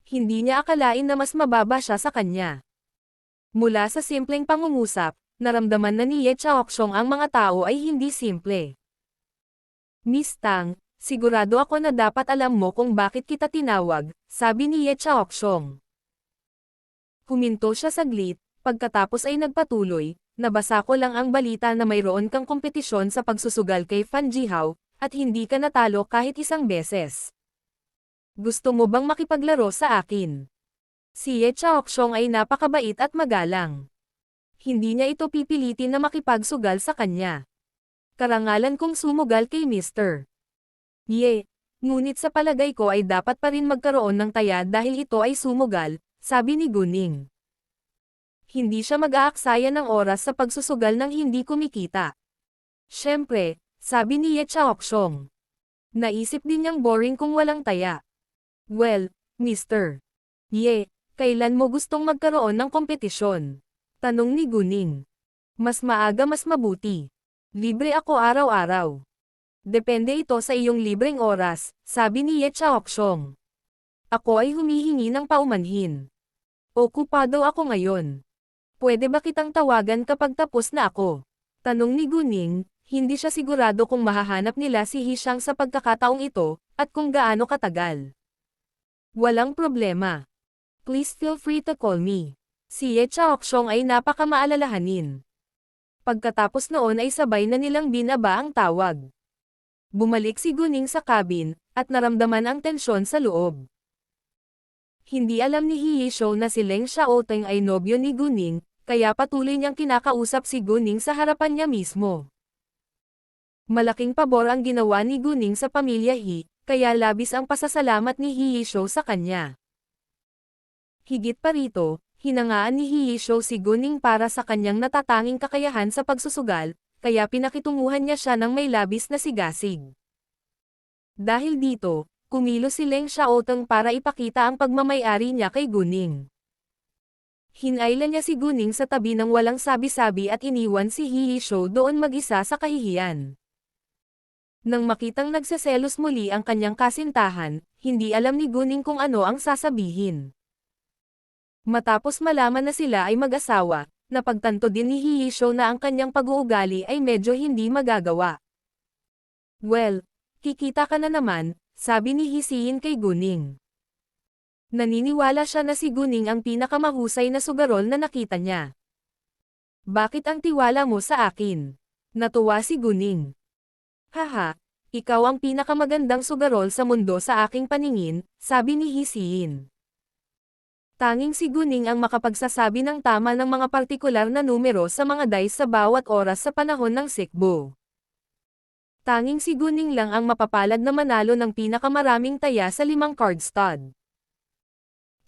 Hindi niya akalain na mas mababa siya sa kanya. Mula sa simpleng pangungusap, naramdaman na ni Ye Chaoxiong ang mga tao ay hindi simple. Miss Tang, sigurado ako na dapat alam mo kung bakit kita tinawag, sabi ni Ye Chaoxiong. Huminto siya saglit, pagkatapos ay nagpatuloy. Nabasa ko lang ang balita na mayroon kang kompetisyon sa pagsusugal kay Fan Jihao, at hindi ka natalo kahit isang beses. Gusto mo bang makipaglaro sa akin? Si Ye Chaoxiong ay napakabait at magalang. Hindi niya ito pipilitin na makipagsugal sa kanya. Karangalan kong sumugal kay Mr. Ye, ngunit sa palagay ko ay dapat pa rin magkaroon ng taya dahil ito ay sumugal, sabi ni Guning. Hindi siya mag-aaksaya ng oras sa pagsusugal ng hindi kumikita. Siyempre, sabi ni Ye Chaoxiong. Naisip din niyang boring kung walang taya. Well, Mr. Ye, kailan mo gustong magkaroon ng kompetisyon? Tanong ni Guning. Mas maaga mas mabuti. Libre ako araw-araw. Depende ito sa iyong libreng oras, sabi ni Ye Chaoxiong. Ako ay humihingi ng paumanhin. Okupado ako ngayon. Pwede ba kitang tawagan kapag tapos na ako? Tanong ni Guning, hindi siya sigurado kung mahahanap nila si Hishang sa pagkakataong ito, at kung gaano katagal. Walang problema. Please feel free to call me. Si Ye Chaoxiong ay napakamaalalahanin. Pagkatapos noon ay sabay na nilang binaba ang tawag. Bumalik si Guning sa cabin, at naramdaman ang tensyon sa loob. Hindi alam ni He Yishou na si Leng Xiaoteng ay nobyo ni Guning, kaya patuloy niyang kinakausap si Guning sa harapan niya mismo. Malaking pabor ang ginawa ni Guning sa pamilya He, kaya labis ang pasasalamat ni He Yishou sa kanya. Higit pa rito, hinangaan ni He Yishou si Guning para sa kanyang natatanging kakayahan sa pagsusugal, kaya pinakitunguhan niya siya ng may labis na sigasig. Dahil dito, kumilos si Leng Xiaoteng para ipakita ang pagmamay-ari niya kay Guning. Hinailan niya si Guning sa tabi ng walang sabi-sabi at iniwan si He Yishou doon mag-isa sa kahihiyan. Nang makitang nagseselos muli ang kanyang kasintahan, hindi alam ni Guning kung ano ang sasabihin. Matapos malaman na sila ay mag-asawa, napagtanto din ni He Yishou na ang kanyang pag-uugali ay medyo hindi magagawa. Well, kikita ka na naman, sabi ni He Xiyin kay Guning. Naniniwala siya na si Guning ang pinakamahusay na sugarol na nakita niya. Bakit ang tiwala mo sa akin? Natuwa si Guning. Haha, ikaw ang pinakamagandang sugarol sa mundo sa aking paningin, sabi ni He Xiyin. Tanging si Guning ang makapagsasabi ng tama ng mga partikular na numero sa mga dice sa bawat oras sa panahon ng sikbo. Tanging si Guning lang ang mapapalad na manalo ng pinakamaraming taya sa 5 card stud.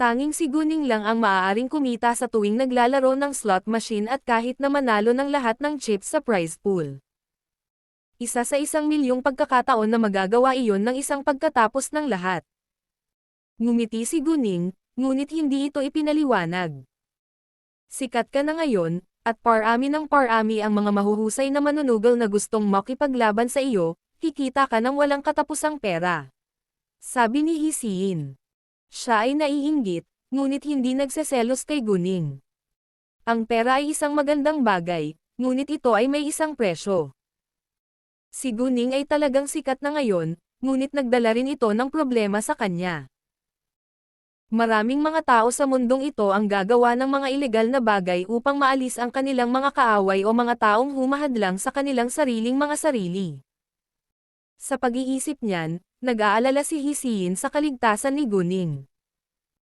Tanging si Guning lang ang maaaring kumita sa tuwing naglalaro ng slot machine at kahit na manalo ng lahat ng chips sa prize pool. Isa sa 1,000,000 pagkakataon na magagawa iyon ng isang pagkatapos ng lahat. Ngumiti si Guning, ngunit hindi ito ipinaliwanag. Sikat ka na ngayon, at parami ng parami ang mga mahuhusay na manunugal na gustong makipaglaban sa iyo, kikita ka ng walang katapusang pera. Sabi ni He Xiyin. Siya ay naiinggit, ngunit hindi nagseselos kay Guning. Ang pera ay isang magandang bagay, ngunit ito ay may isang presyo. Si Guning ay talagang sikat na ngayon, ngunit nagdala rin ito ng problema sa kanya. Maraming mga tao sa mundong ito ang gagawa ng mga ilegal na bagay upang maalis ang kanilang mga kaaway o mga taong humahadlang sa kanilang sariling mga sarili. Sa pag-iisip niyan, nag-aalala si Hisiin sa kaligtasan ni Guning.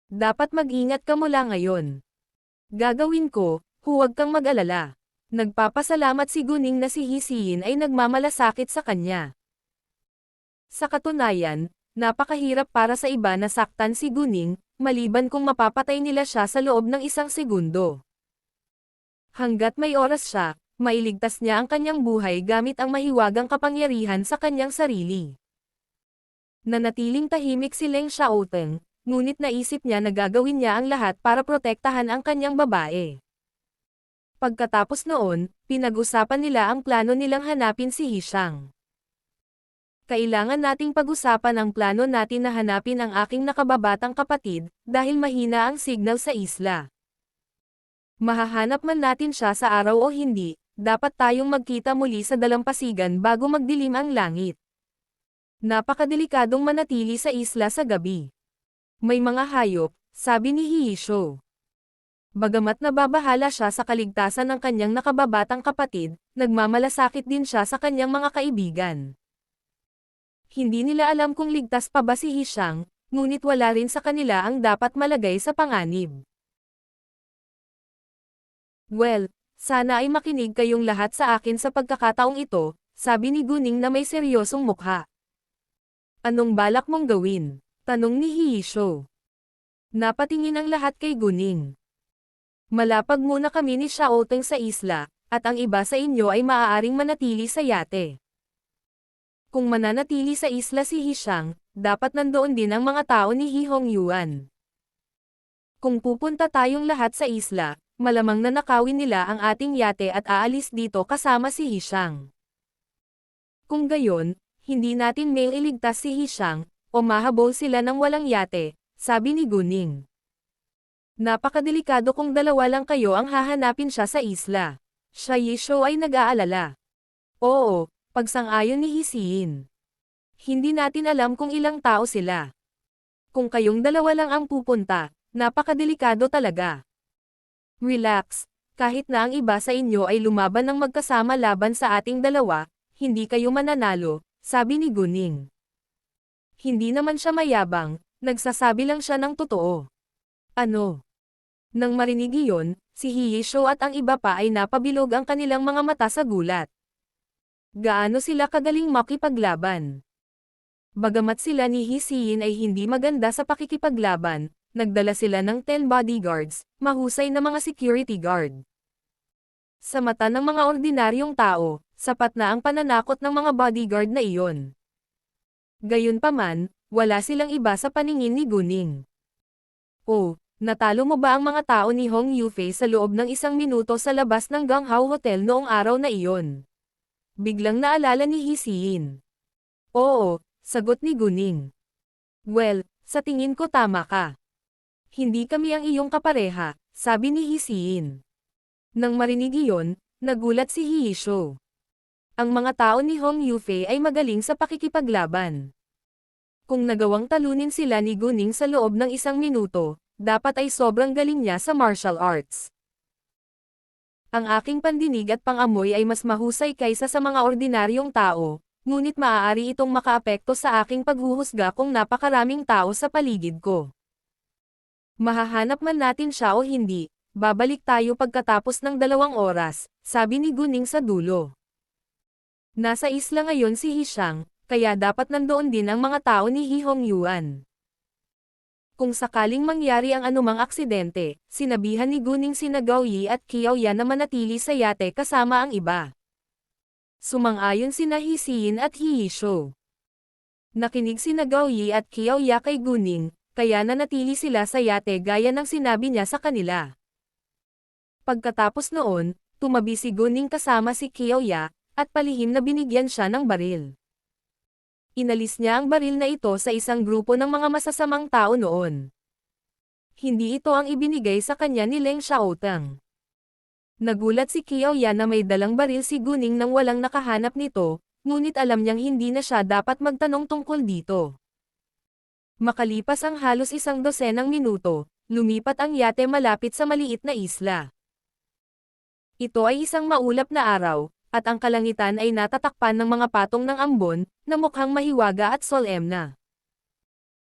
Dapat mag-ingat ka mula ngayon. Gagawin ko, huwag kang mag-alala. Nagpapasalamat si Guning na si Hisiin ay nagmamalasakit sa kanya. Sa katunayan, napakahirap para sa iba na saktan si Guning, maliban kung mapapatay nila siya sa loob ng 1 segundo. Hanggat may oras siya, mailigtas niya ang kanyang buhay gamit ang mahiwagang kapangyarihan sa kanyang sarili. Nanatiling tahimik si Leng Xiaoteng, ngunit naisip niya na gagawin niya ang lahat para protektahan ang kanyang babae. Pagkatapos noon, pinag-usapan nila ang plano nilang hanapin si Hishang. Kailangan nating pag-usapan ang plano natin na hanapin ang aking nakababatang kapatid, dahil mahina ang signal sa isla. Mahahanap man natin siya sa araw o hindi, dapat tayong magkita muli sa dalampasigan bago magdilim ang langit. Napakadelikadong manatili sa isla sa gabi. May mga hayop, sabi ni Hiisho. Bagamat nababahala siya sa kaligtasan ng kanyang nakababatang kapatid, nagmamalasakit din siya sa kanyang mga kaibigan. Hindi nila alam kung ligtas pa ba si Hishang, ngunit wala rin sa kanila ang dapat malagay sa panganib. Well, sana ay makinig kayong lahat sa akin sa pagkakataong ito, sabi ni Guning na may seryosong mukha. Anong balak mong gawin? Tanong ni Hiisho. Napatingin ang lahat kay Guning. Malapag muna kami ni Xiaoteng sa isla, at ang iba sa inyo ay maaaring manatili sa yate. Kung mananatili sa isla si Hishang, dapat nandoon din ang mga tao ni He Hongyuan. Kung pupunta tayong lahat sa isla, malamang na nakawin nila ang ating yate at aalis dito kasama si Hishang. Kung gayon, hindi natin may iligtas si Hishang, o mahabol sila ng walang yate, sabi ni Guning. Napakadelikado kung dalawa lang kayo ang hahanapin siya sa isla. Hiisho ay nag-aalala. Oo, pagsang-ayon ni Hisiin. Hindi natin alam kung ilang tao sila. Kung kayong dalawa lang ang pupunta, napakadelikado talaga. Relax, kahit na ang iba sa inyo ay lumaban ng magkasama laban sa ating dalawa, hindi kayo mananalo, sabi ni Guning. Hindi naman siya mayabang, nagsasabi lang siya ng totoo. Ano? Nang marinig iyon, si Hiisho at ang iba pa ay napabilog ang kanilang mga mata sa gulat. Gaano sila kagaling makipaglaban? Bagamat sila ni Hisiin ay hindi maganda sa pakikipaglaban, nagdala sila ng 10 bodyguards, mahusay na mga security guard. Sa mata ng mga ordinaryong tao, sapat na ang pananakot ng mga bodyguard na iyon. Gayunpaman, wala silang iba sa paningin ni Guning. Oh, natalo mo ba ang mga tao ni Hong Yufei sa loob ng 1 minuto sa labas ng Ganghao Hotel noong araw na iyon? Biglang naalala ni Hisiin. Oo, sagot ni Guning. Well, sa tingin ko tama ka. Hindi kami ang iyong kapareha, sabi ni Hisiin. Nang marinig iyon, nagulat si Hiisho. Ang mga tao ni Hong Yufei ay magaling sa pakikipaglaban. Kung nagawang talunin sila ni Guning sa loob ng 1 minuto, dapat ay sobrang galing niya sa martial arts. Ang aking pandinig at pangamoy ay mas mahusay kaysa sa mga ordinaryong tao, ngunit maaari itong makaapekto sa aking paghuhusga kung napakaraming tao sa paligid ko. Mahahanap man natin siya o hindi, babalik tayo pagkatapos ng 2 oras, sabi ni Guning sa dulo. Nasa isla ngayon si Hishang, kaya dapat nandoon din ang mga tao ni He Hongyuan. Kung sakaling mangyari ang anumang aksidente, sinabihan ni Guning sina Gao Yi at Qiao Ya na manatili sa yate kasama ang iba. Sumang-ayon sina Hisiin at Hiisho. Nakinig sina Gao Yi at Qiao Ya kay Guning, kaya nanatili sila sa yate gaya ng sinabi niya sa kanila. Pagkatapos noon, tumabi si Guning kasama si Qiao Ya, at palihim na binigyan siya ng baril. Inalis niya ang baril na ito sa isang grupo ng mga masasamang tao noon. Hindi ito ang ibinigay sa kanya ni Leng Xiaoteng. Nagulat si Qiao Ya na may dalang baril si Guning nang walang nakahanap nito, ngunit alam niyang hindi na siya dapat magtanong tungkol dito. Makalipas ang halos 12 minuto, lumipat ang yate malapit sa maliit na isla. Ito ay isang maulap na araw, at ang kalangitan ay natatakpan ng mga patong ng ambon, na mukhang mahiwaga at solemna.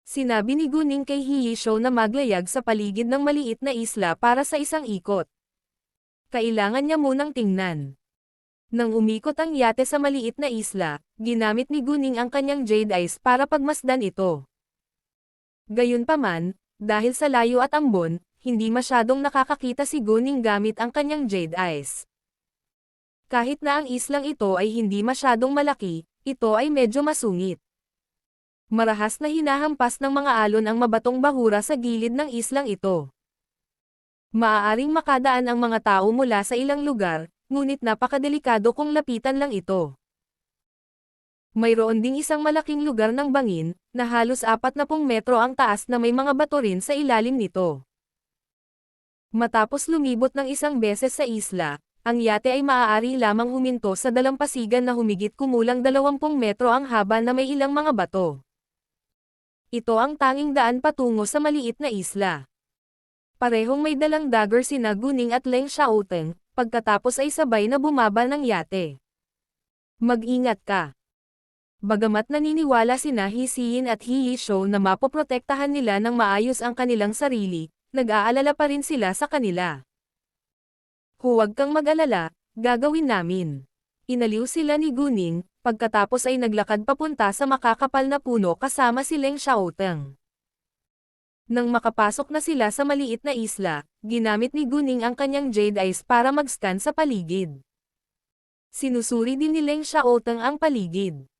Sinabi ni Guning kay Hiyisho na maglayag sa paligid ng maliit na isla para sa isang ikot. Kailangan niya munang tingnan. Nang umikot ang yate sa maliit na isla, ginamit ni Guning ang kanyang Jade Eyes para pagmasdan ito. Gayunpaman, dahil sa layo at ambon, hindi masyadong nakakakita si Guning gamit ang kanyang Jade Eyes. Kahit na ang islang ito ay hindi masyadong malaki, ito ay medyo masungit. Marahas na hinahampas ng mga alon ang mabatong bahura sa gilid ng islang ito. Maaaring makadaan ang mga tao mula sa ilang lugar, ngunit napakadelikado kung lapitan lang ito. Mayroon ding isang malaking lugar ng bangin, na halos 40 metro ang taas na may mga bato rin sa ilalim nito. Matapos lumibot ng isang beses sa isla, ang yate ay maaari lamang huminto sa dalampasigan na humigit kumulang 20 metro ang haba na may ilang mga bato. Ito ang tanging daan patungo sa maliit na isla. Parehong may dalang dagger sina Guning at Leng Xiaoteng, pagkatapos ay sabay na bumaba ng yate. Mag-ingat ka. Bagamat naniniwala sina Hisiyin at Hiyisho na mapoprotektahan nila ng maayos ang kanilang sarili, nag-aalala pa rin sila sa kanila. Huwag kang mag-alala, gagawin namin. Inaliw sila ni Guning, pagkatapos ay naglakad papunta sa makakapal na puno kasama si Leng Xiaoteng. Nang makapasok na sila sa maliit na isla, ginamit ni Guning ang kanyang Jade Eyes para mag-scan sa paligid. Sinusuri din ni Leng Xiaoteng ang paligid.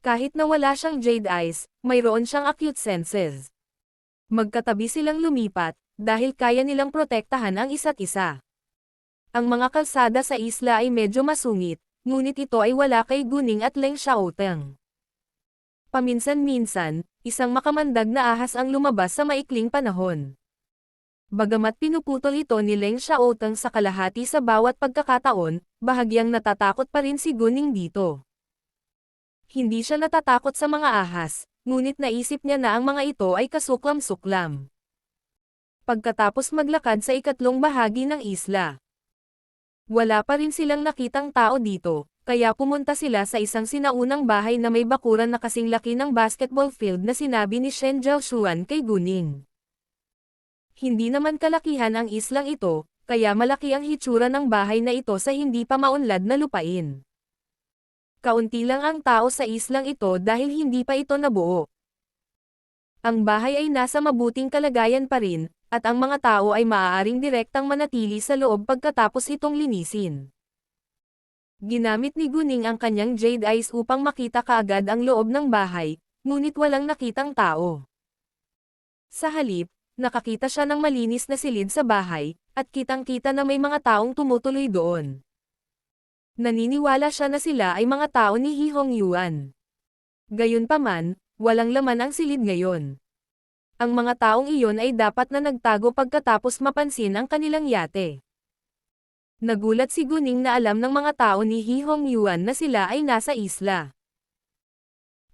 Kahit na wala siyang Jade Eyes, mayroon siyang acute senses. Magkatabi silang lumipat, dahil kaya nilang protektahan ang isa't isa. Ang mga kalsada sa isla ay medyo masungit, ngunit ito ay wala kay Guning at Leng Xiaoteng. Paminsan-minsan, isang makamandag na ahas ang lumabas sa maikling panahon. Bagamat pinuputol ito ni Leng Xiaoteng sa kalahati sa bawat pagkakataon, bahagyang natatakot pa rin si Guning dito. Hindi siya natatakot sa mga ahas, ngunit naisip niya na ang mga ito ay kasuklam-suklam. Pagkatapos maglakad sa ikatlong bahagi ng isla, wala pa rin silang nakitang tao dito, kaya pumunta sila sa isang sinaunang bahay na may bakuran na kasing laki ng basketball field na sinabi ni Shen Jiaoshuan kay Guning. Hindi naman kalakihan ang islang ito, kaya malaki ang hitsura ng bahay na ito sa hindi pa maunlad na lupain. Kaunti lang ang tao sa islang ito dahil hindi pa ito nabuo. Ang bahay ay nasa mabuting kalagayan pa rin, at ang mga tao ay maaaring direktang manatili sa loob pagkatapos itong linisin. Ginamit ni Guning ang kanyang Jade Eyes upang makita kaagad ang loob ng bahay, ngunit walang nakitang tao. Sa halip, nakakita siya ng malinis na silid sa bahay, at kitang-kita na may mga taong tumutuloy doon. Naniniwala siya na sila ay mga tao ni He Hongyuan. Gayunpaman, walang laman ang silid ngayon. Ang mga taong iyon ay dapat na nagtago pagkatapos mapansin ang kanilang yate. Nagulat si Guning na alam ng mga tao ni He Hongyuan na sila ay nasa isla.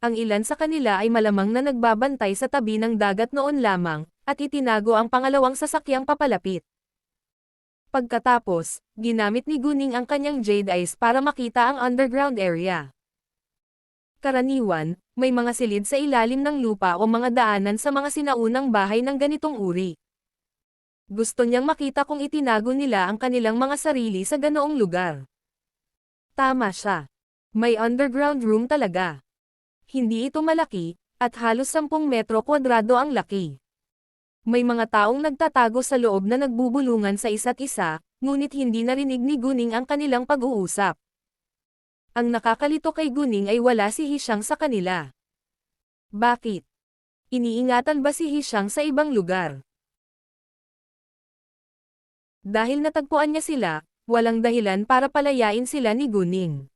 Ang ilan sa kanila ay malamang na nagbabantay sa tabi ng dagat noon lamang, at itinago ang pangalawang sasakyang papalapit. Pagkatapos, ginamit ni Guning ang kanyang Jade Eyes para makita ang underground area. Karaniwan, may mga silid sa ilalim ng lupa o mga daanan sa mga sinaunang bahay ng ganitong uri. Gusto niyang makita kung itinago nila ang kanilang mga sarili sa ganoong lugar. Tama siya. May underground room talaga. Hindi ito malaki, at halos 10 metro kwadrado ang laki. May mga taong nagtatago sa loob na nagbubulungan sa isa't isa, ngunit hindi narinig ni Guning ang kanilang pag-uusap. Ang nakakalito kay Guning ay wala si Hishang sa kanila. Bakit? Iniingatan ba si Hishang sa ibang lugar? Dahil natagpuan niya sila, walang dahilan para palayain sila ni Guning.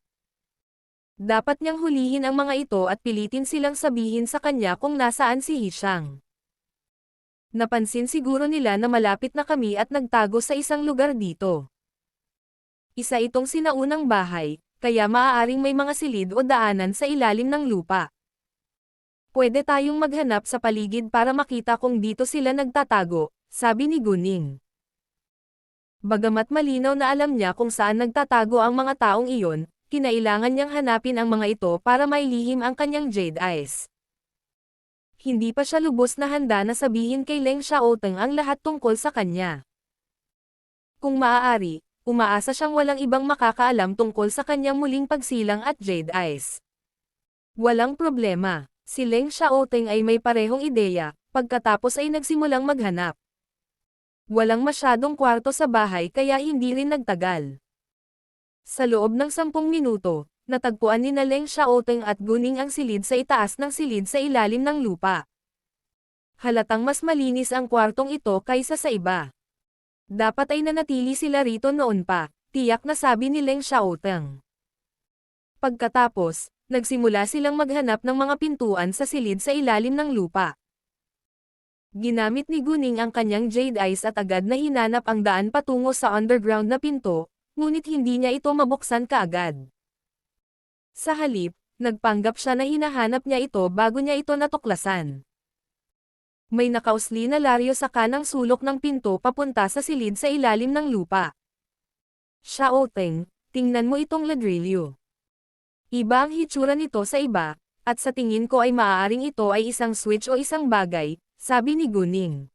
Dapat niyang hulihin ang mga ito at pilitin silang sabihin sa kanya kung nasaan si Hishang. Napansin siguro nila na malapit na kami at nagtago sa isang lugar dito. Isa itong sinaunang bahay, kaya maaaring may mga silid o daanan sa ilalim ng lupa. Pwede tayong maghanap sa paligid para makita kung dito sila nagtatago, sabi ni Guning. Bagamat malinaw na alam niya kung saan nagtatago ang mga taong iyon, kinailangan niyang hanapin ang mga ito para mailihim ang kanyang Jade Eyes. Hindi pa siya lubos na handa na sabihin kay Leng Xiaoteng ang lahat tungkol sa kanya. Kung maaari, umaasa siyang walang ibang makakaalam tungkol sa kanyang muling pagsilang at Jade Eyes. Walang problema, si Leng Xiaoteng ay may parehong ideya, pagkatapos ay nagsimulang maghanap. Walang masyadong kwarto sa bahay kaya hindi rin nagtagal. Sa loob ng 10 minuto, natagpuan ni Leng Xiaoteng at Guning ang silid sa itaas ng silid sa ilalim ng lupa. Halatang mas malinis ang kwartong ito kaysa sa iba. Dapat ay nanatili sila rito noon pa, tiyak na sabi ni Leng Xiaoteng. Pagkatapos, nagsimula silang maghanap ng mga pintuan sa silid sa ilalim ng lupa. Ginamit ni Guning ang kanyang Jade Eyes at agad na hinanap ang daan patungo sa underground na pinto, ngunit hindi niya ito mabuksan kaagad. Sa halip, nagpanggap siya na hinahanap niya ito bago niya ito natuklasan. May nakausli na laryo sa kanang sulok ng pinto papunta sa silid sa ilalim ng lupa. Xiaoteng, tingnan mo itong ladrilyo. Iba ang hitsura nito sa iba, at sa tingin ko ay maaaring ito ay isang switch o isang bagay, sabi ni Guning.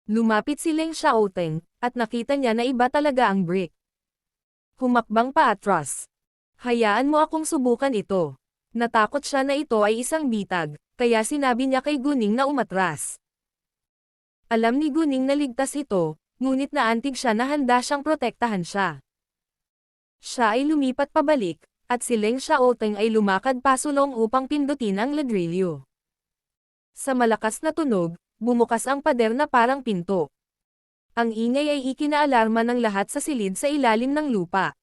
Lumapit si Leng Xiaoteng, at nakita niya na iba talaga ang brick. Humakbang paatras. Hayaan mo akong subukan ito. Natakot siya na ito ay isang bitag, kaya sinabi niya kay Guning na umatras. Alam ni Guning na ligtas ito, ngunit naantig siya na handa siyang protektahan siya. Siya ay lumipat pabalik, at si Leng Xiaoteng ay lumakad pasulong upang pindutin ang ladrilyo. Sa malakas na tunog, bumukas ang pader na parang pinto. Ang ingay ay ikinaalarma ng lahat sa silid sa ilalim ng lupa.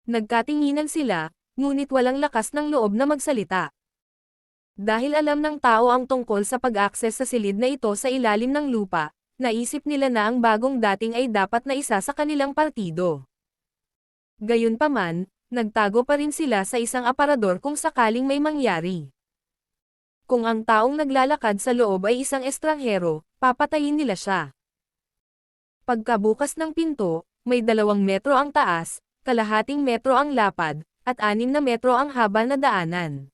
Nagkatinginan sila, ngunit walang lakas ng loob na magsalita. Dahil alam ng tao ang tungkol sa pag-akses sa silid na ito sa ilalim ng lupa, naisip nila na ang bagong dating ay dapat na isa sa kanilang partido. Gayunpaman, nagtago pa rin sila sa isang aparador kung sakaling may mangyari. Kung ang taong naglalakad sa loob ay isang estranghero, papatayin nila siya. Pagkabukas ng pinto, may 2 metro ang taas, kalahating metro ang lapad, at 6 na metro ang haba na daanan.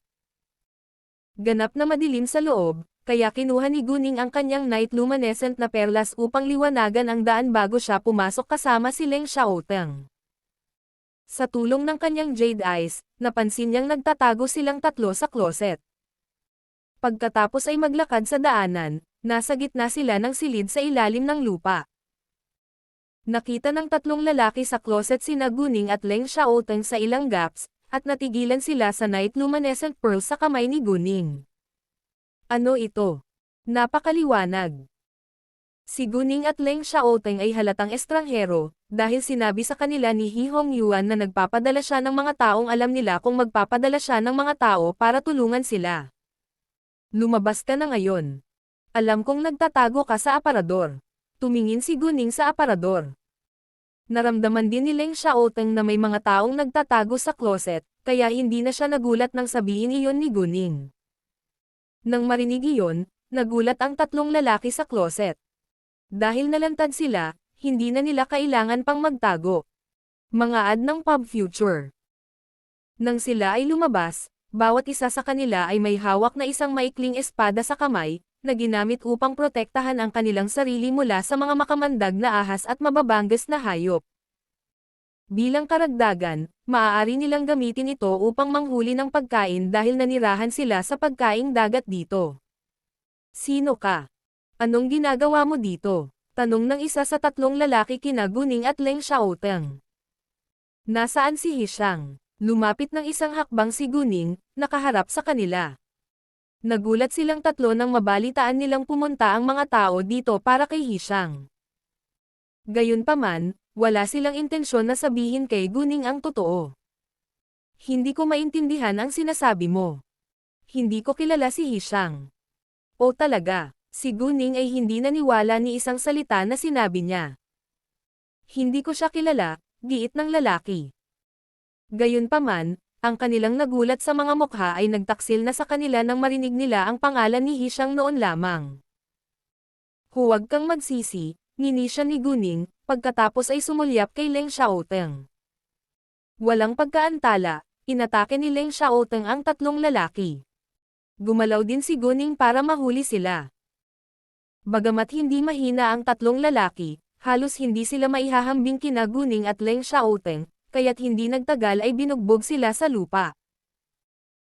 Ganap na madilim sa loob, kaya kinuha ni Guning ang kanyang night luminescent na perlas upang liwanagan ang daan bago siya pumasok kasama si Leng Xiaoteng. Sa tulong ng kanyang Jade Eyes, napansin niyang nagtatago silang 3 sa closet. Pagkatapos ay maglakad sa daanan, nasa gitna sila ng silid sa ilalim ng lupa. Nakita ng 3 lalaki sa closet sina Guning at Leng Xiaoteng sa ilang gaps, at natigilan sila sa night luminescent pearl sa kamay ni Guning. Ano ito? Napakaliwanag. Si Guning at Leng Xiaoteng ay halatang estranghero, dahil sinabi sa kanila ni He Hongyuan na nagpapadala siya ng mga taong alam nila kung magpapadala siya ng mga tao para tulungan sila. Lumabas ka na ngayon. Alam kong nagtatago ka sa aparador. Tumingin si Guning sa aparador. Naramdaman din ni Leng Xiaoteng na may mga taong nagtatago sa closet, kaya hindi na siya nagulat nang sabihin iyon ni Guning. Nang marinig iyon, nagulat ang 3 lalaki sa closet. Dahil nalantad sila, hindi na nila kailangan pang magtago. Mga ad ng Pub Future. Nang sila ay lumabas, bawat isa sa kanila ay may hawak na isang maikling espada sa kamay, na ginamit upang protektahan ang kanilang sarili mula sa mga makamandag na ahas at mababanggas na hayop. Bilang karagdagan, maaari nilang gamitin ito upang manghuli ng pagkain dahil nanirahan sila sa pagkaing dagat dito. Sino ka? Anong ginagawa mo dito? Tanong ng isa sa 3 lalaki kina Guning at Leng Xiaoteng. Nasaan si Hishang? Lumapit ng isang hakbang si Guning, nakaharap sa kanila. Nagulat silang 3 nang mabalitaan nilang pumunta ang mga tao dito para kay Hishang. Gayunpaman, wala silang intensyon na sabihin kay Guning ang totoo. Hindi ko maintindihan ang sinasabi mo. Hindi ko kilala si Hishang. O talaga, si Guning ay hindi naniwala ni isang salita na sinabi niya. Hindi ko siya kilala, giit ng lalaki. Gayunpaman, ang kanilang nagulat sa mga mukha ay nagtaksil na sa kanila nang marinig nila ang pangalan ni Hishang noon lamang. Huwag kang magsisi, ngini siya ni Guning, Pagkatapos ay sumulyap kay Leng Xiaoteng. Walang pagkaantala, inatake ni Leng Xiaoteng ang tatlong lalaki. Gumalaw din si Guning para mahuli sila. Bagamat hindi mahina ang tatlong lalaki, halos hindi sila maihahambing kina Guning at Leng Xiaoteng, kaya't hindi nagtagal ay binugbog sila sa lupa.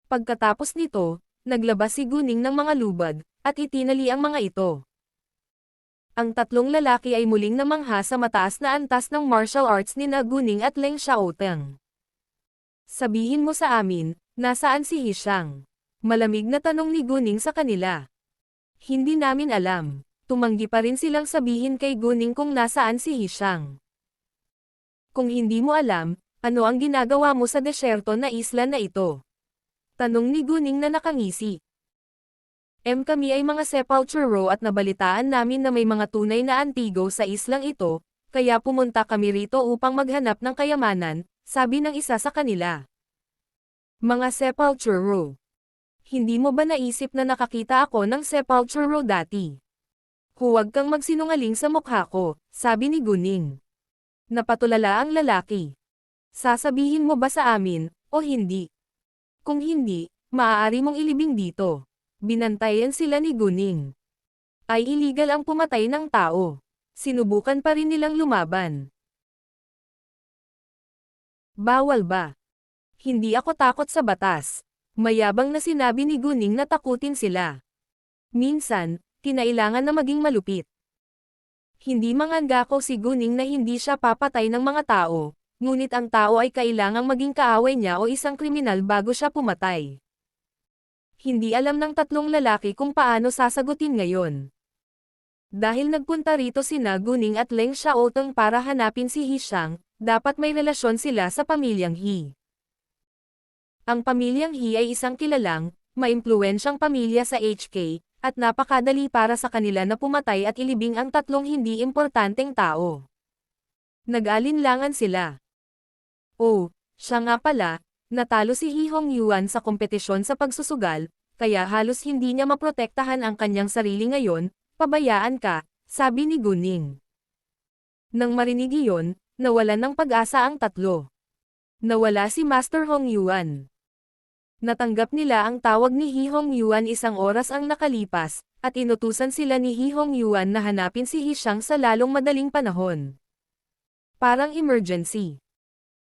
Pagkatapos nito, naglabas si Guning ng mga lubad, at itinali ang mga ito. Ang tatlong lalaki ay muling namangha sa mataas na antas ng martial arts ni Guning at Leng Xiaoteng. Sabihin mo sa amin, nasaan si Hishang? Malamig na tanong ni Guning sa kanila. Hindi namin alam. Tumanggi pa rin silang sabihin kay Guning kung nasaan si Hishang. Kung hindi mo alam, ano ang ginagawa mo sa desyerto na isla na ito? Tanong ni Guning na nakangisi. Kami ay mga sepulchero at nabalitaan namin na may mga tunay na antigo sa islang ito, kaya pumunta kami rito upang maghanap ng kayamanan, sabi ng isa sa kanila. Mga sepulchero. Hindi mo ba naisip na nakakita ako ng sepulchero dati? Huwag kang magsinungaling sa mukha ko, sabi ni Guning. Napatulala ang lalaki. Sasabihin mo ba sa amin, o hindi? Kung hindi, maaari mong ilibing dito. Binantayan sila ni Guning. Ay illegal ang pumatay ng tao. Sinubukan pa rin nilang lumaban. Bawal ba? Hindi ako takot sa batas. Mayabang na sinabi ni Guning na takutin sila. Minsan, kinailangan na maging malupit. Hindi mangangako si Guning na hindi siya papatay ng mga tao, ngunit ang tao ay kailangang maging kaaway niya o isang kriminal bago siya pumatay. Hindi alam ng tatlong lalaki kung paano sasagutin ngayon. Dahil nagpunta rito sina Guning at Leng Xiaoteng para hanapin si Hishang, dapat may relasyon sila sa pamilyang He. Ang pamilyang He ay isang kilalang, maimpluwensyang pamilya sa HK, at napakadali para sa kanila na pumatay at ilibing ang tatlong hindi importanteng tao. Nag-alinlangan sila. Oh, siya nga pala, natalo si He Hongyuan sa kompetisyon sa pagsusugal, kaya halos hindi niya maprotektahan ang kanyang sarili ngayon, pabayaan ka, sabi ni Guning. Nang marinig iyon, nawalan ng pag-asa ang tatlo. Nawala si Master Hongyuan. Natanggap nila ang tawag ni He Hongyuan isang oras ang nakalipas, at inutusan sila ni He Hongyuan na hanapin si Hishang sa lalong madaling panahon. Parang emergency.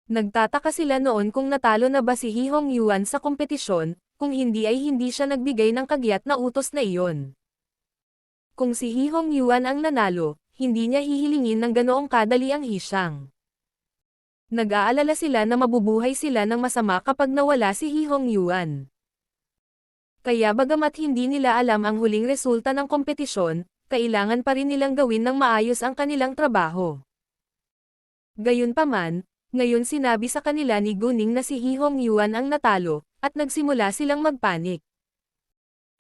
Nagtataka sila noon kung natalo na ba si He Hongyuan sa kompetisyon, kung hindi ay hindi siya nagbigay ng kagyat na utos na iyon. Kung si He Hongyuan ang nanalo, hindi niya hihilingin ng ganoong kadali ang Hishang. Nag-aalala sila na mabubuhay sila ng masama kapag nawala si He Hongyuan. Kaya bagamat hindi nila alam ang huling resulta ng kompetisyon, kailangan pa rin nilang gawin ng maayos ang kanilang trabaho. Gayunpaman, ngayon sinabi sa kanila ni Guning na si He Hongyuan ang natalo, at nagsimula silang magpanik.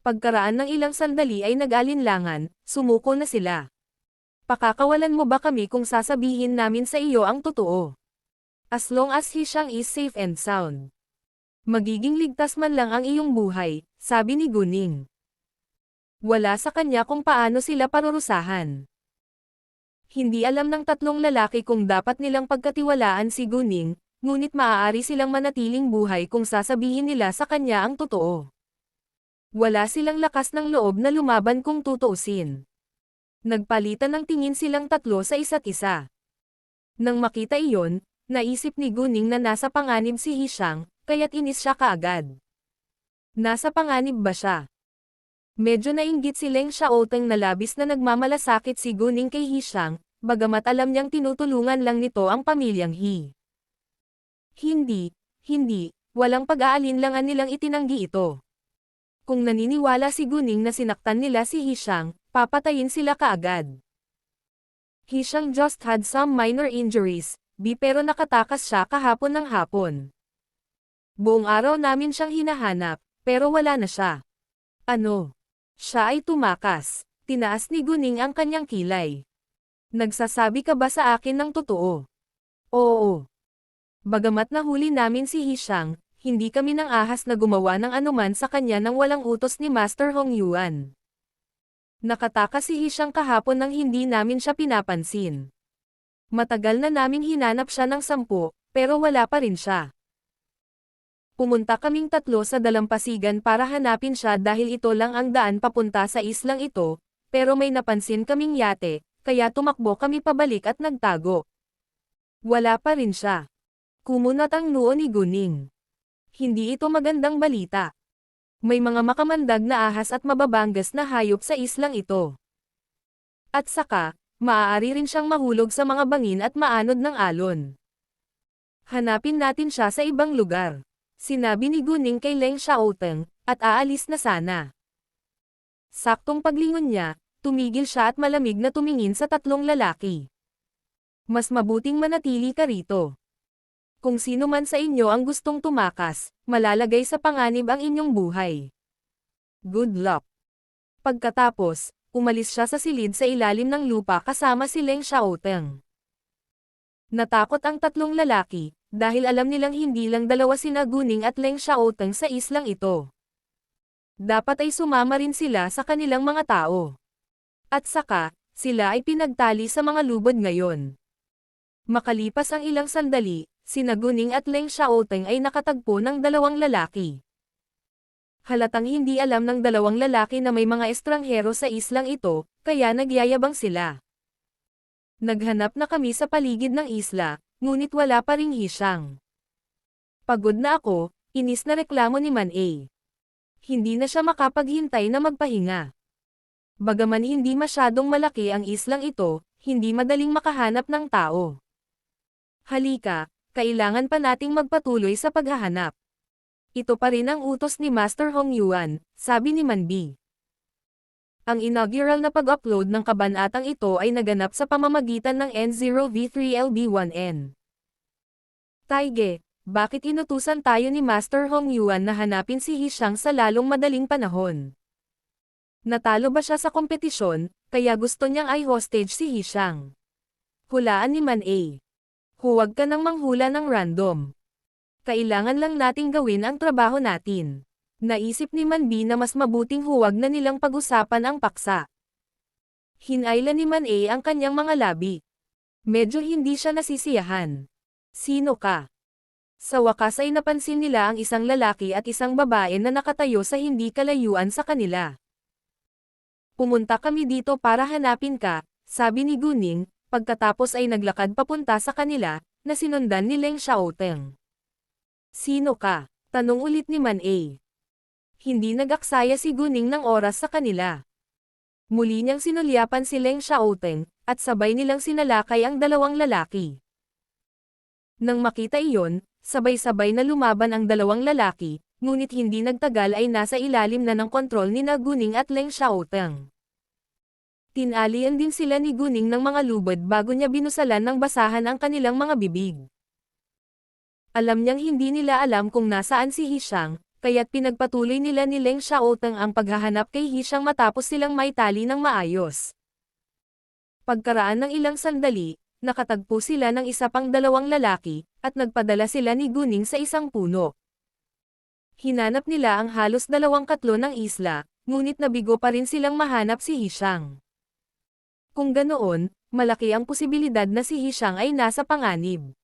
Pagkaraan ng ilang sandali ay nag-alinlangan, sumuko na sila. Pakakawalan mo ba kami kung sasabihin namin sa iyo ang totoo? As long as Hishang is safe and sound. Magiging ligtas man lang ang iyong buhay, sabi ni Guning. Wala sa kanya kung paano sila parurusahan. Hindi alam ng tatlong lalaki kung dapat nilang pagkatiwalaan si Guning, ngunit maaari silang manatiling buhay kung sasabihin nila sa kanya ang totoo. Wala silang lakas ng loob na lumaban kung tutuusin. Nagpalitan ng tingin silang tatlo sa isa't isa. Nang makita iyon, naisip ni Guning na nasa panganib si Hishang, kaya't inis siya kaagad. Nasa panganib ba siya? Medyo nainggit si Leng Xiaoteng na labis na nagmamalasakit si Guning kay Hishang, bagamat alam niyang tinutulungan lang nito ang pamilyang He. Hindi, walang pag-aalinlangan nilang itinanggi ito. Kung naniniwala si Guning na sinaktan nila si Hishang, papatayin sila kaagad. Hishang just had some minor injuries, pero nakatakas siya kahapon ng hapon. Buong araw namin siyang hinahanap, pero wala na siya. Ano? Siya ay tumakas. Tinaas ni Guning ang kanyang kilay. Nagsasabi ka ba sa akin ng totoo? Oo. Bagamat nahuli namin si Hishang, hindi kami nang ahas na gumawa ng anuman sa kanya nang walang utos ni Master Hongyuan. Nakatakas si Hishang kahapon nang hindi namin siya pinapansin. Matagal na naming hinanap siya ng 10, pero wala pa rin siya. Pumunta kaming 3 sa dalampasigan para hanapin siya dahil ito lang ang daan papunta sa islang ito, pero may napansin kaming yate, kaya tumakbo kami pabalik at nagtago. Wala pa rin siya. Kumunat ang noo ni Guning. Hindi ito magandang balita. May mga makamandag na ahas at mababangas na hayop sa islang ito. At saka, maaari rin siyang mahulog sa mga bangin at maanod ng alon. Hanapin natin siya sa ibang lugar. Sinabi ni Guning kay Leng Xiaoteng, at aalis na sana. Saktong paglingon niya, tumigil siya at malamig na tumingin sa 3 lalaki. Mas mabuting manatili ka rito. Kung sino man sa inyo ang gustong tumakas, malalagay sa panganib ang inyong buhay. Good luck. Pagkatapos, umalis siya sa silid sa ilalim ng lupa kasama si Leng Xiaoteng. Natakot ang 3 lalaki, dahil alam nilang hindi lang dalawa sina Guning at Leng Xiaoteng sa islang ito. Dapat ay sumama rin sila sa kanilang mga tao. At saka, sila ay pinagtali sa mga lubod ngayon. Makalipas ang ilang sandali, sina Guning at Leng Xiaoteng ay nakatagpo ng 2 lalaki. Halatang hindi alam ng 2 lalaki na may mga estranghero sa islang ito, kaya nagyayabang sila. Naghanap na kami sa paligid ng isla, ngunit wala pa ring Hishang. Pagod na ako, inis na reklamo ni Man A. Hindi na siya makapaghintay na magpahinga. Bagaman hindi masyadong malaki ang islang ito, hindi madaling makahanap ng tao. Halika, kailangan pa nating magpatuloy sa paghahanap. Ito pa rin ang utos ni Master Hong Yuan, sabi ni Man B. Ang inaugural na pag-upload ng kabanatang ito ay naganap sa pamamagitan ng N0V3LB1N. Taige, bakit inutusan tayo ni Master Hong Yuan na hanapin si Hishang sa lalong madaling panahon? Natalo ba siya sa kompetisyon, kaya gusto niyang i-hostage si Hishang? Hulaan ni Man A. Huwag ka nang manghula ng random. Kailangan lang nating gawin ang trabaho natin. Naisip ni Man B na mas mabuting huwag na nilang pag-usapan ang paksa. Hinayla ni Man A ang kanyang mga labi. Medyo hindi siya nasisiyahan. Sino ka? Sa wakas ay napansin nila ang isang lalaki at isang babae na nakatayo sa hindi kalayuan sa kanila. Pumunta kami dito para hanapin ka, sabi ni Guning, pagkatapos ay naglakad papunta sa kanila, na sinundan ni Leng Xiaoteng. Sino ka? Tanong ulit ni Man A. Hindi nag-aksaya si Guning ng oras sa kanila. Muli niyang sinulyapan si Leng Xiaoteng, at sabay nilang sinalakay ang 2 lalaki. Nang makita iyon, sabay-sabay na lumaban ang 2 lalaki, ngunit hindi nagtagal ay nasa ilalim na ng kontrol ni Guning at Leng Xiaoteng. Tinalian din sila ni Guning ng mga lubod bago niya binusalan ng basahan ang kanilang mga bibig. Alam niyang hindi nila alam kung nasaan si Hishang, kaya't pinagpatuloy nila ni Leng Xiaoteng ang paghahanap kay Hishang matapos silang maitali ng maayos. Pagkaraan ng ilang sandali, nakatagpo sila ng isa pang 2 lalaki, at nagpadala sila ni Guning sa isang puno. Hinanap nila ang halos 2/3 ng isla, ngunit nabigo pa rin silang mahanap si Hishang. Kung ganoon, malaki ang posibilidad na si Hishang ay nasa panganib.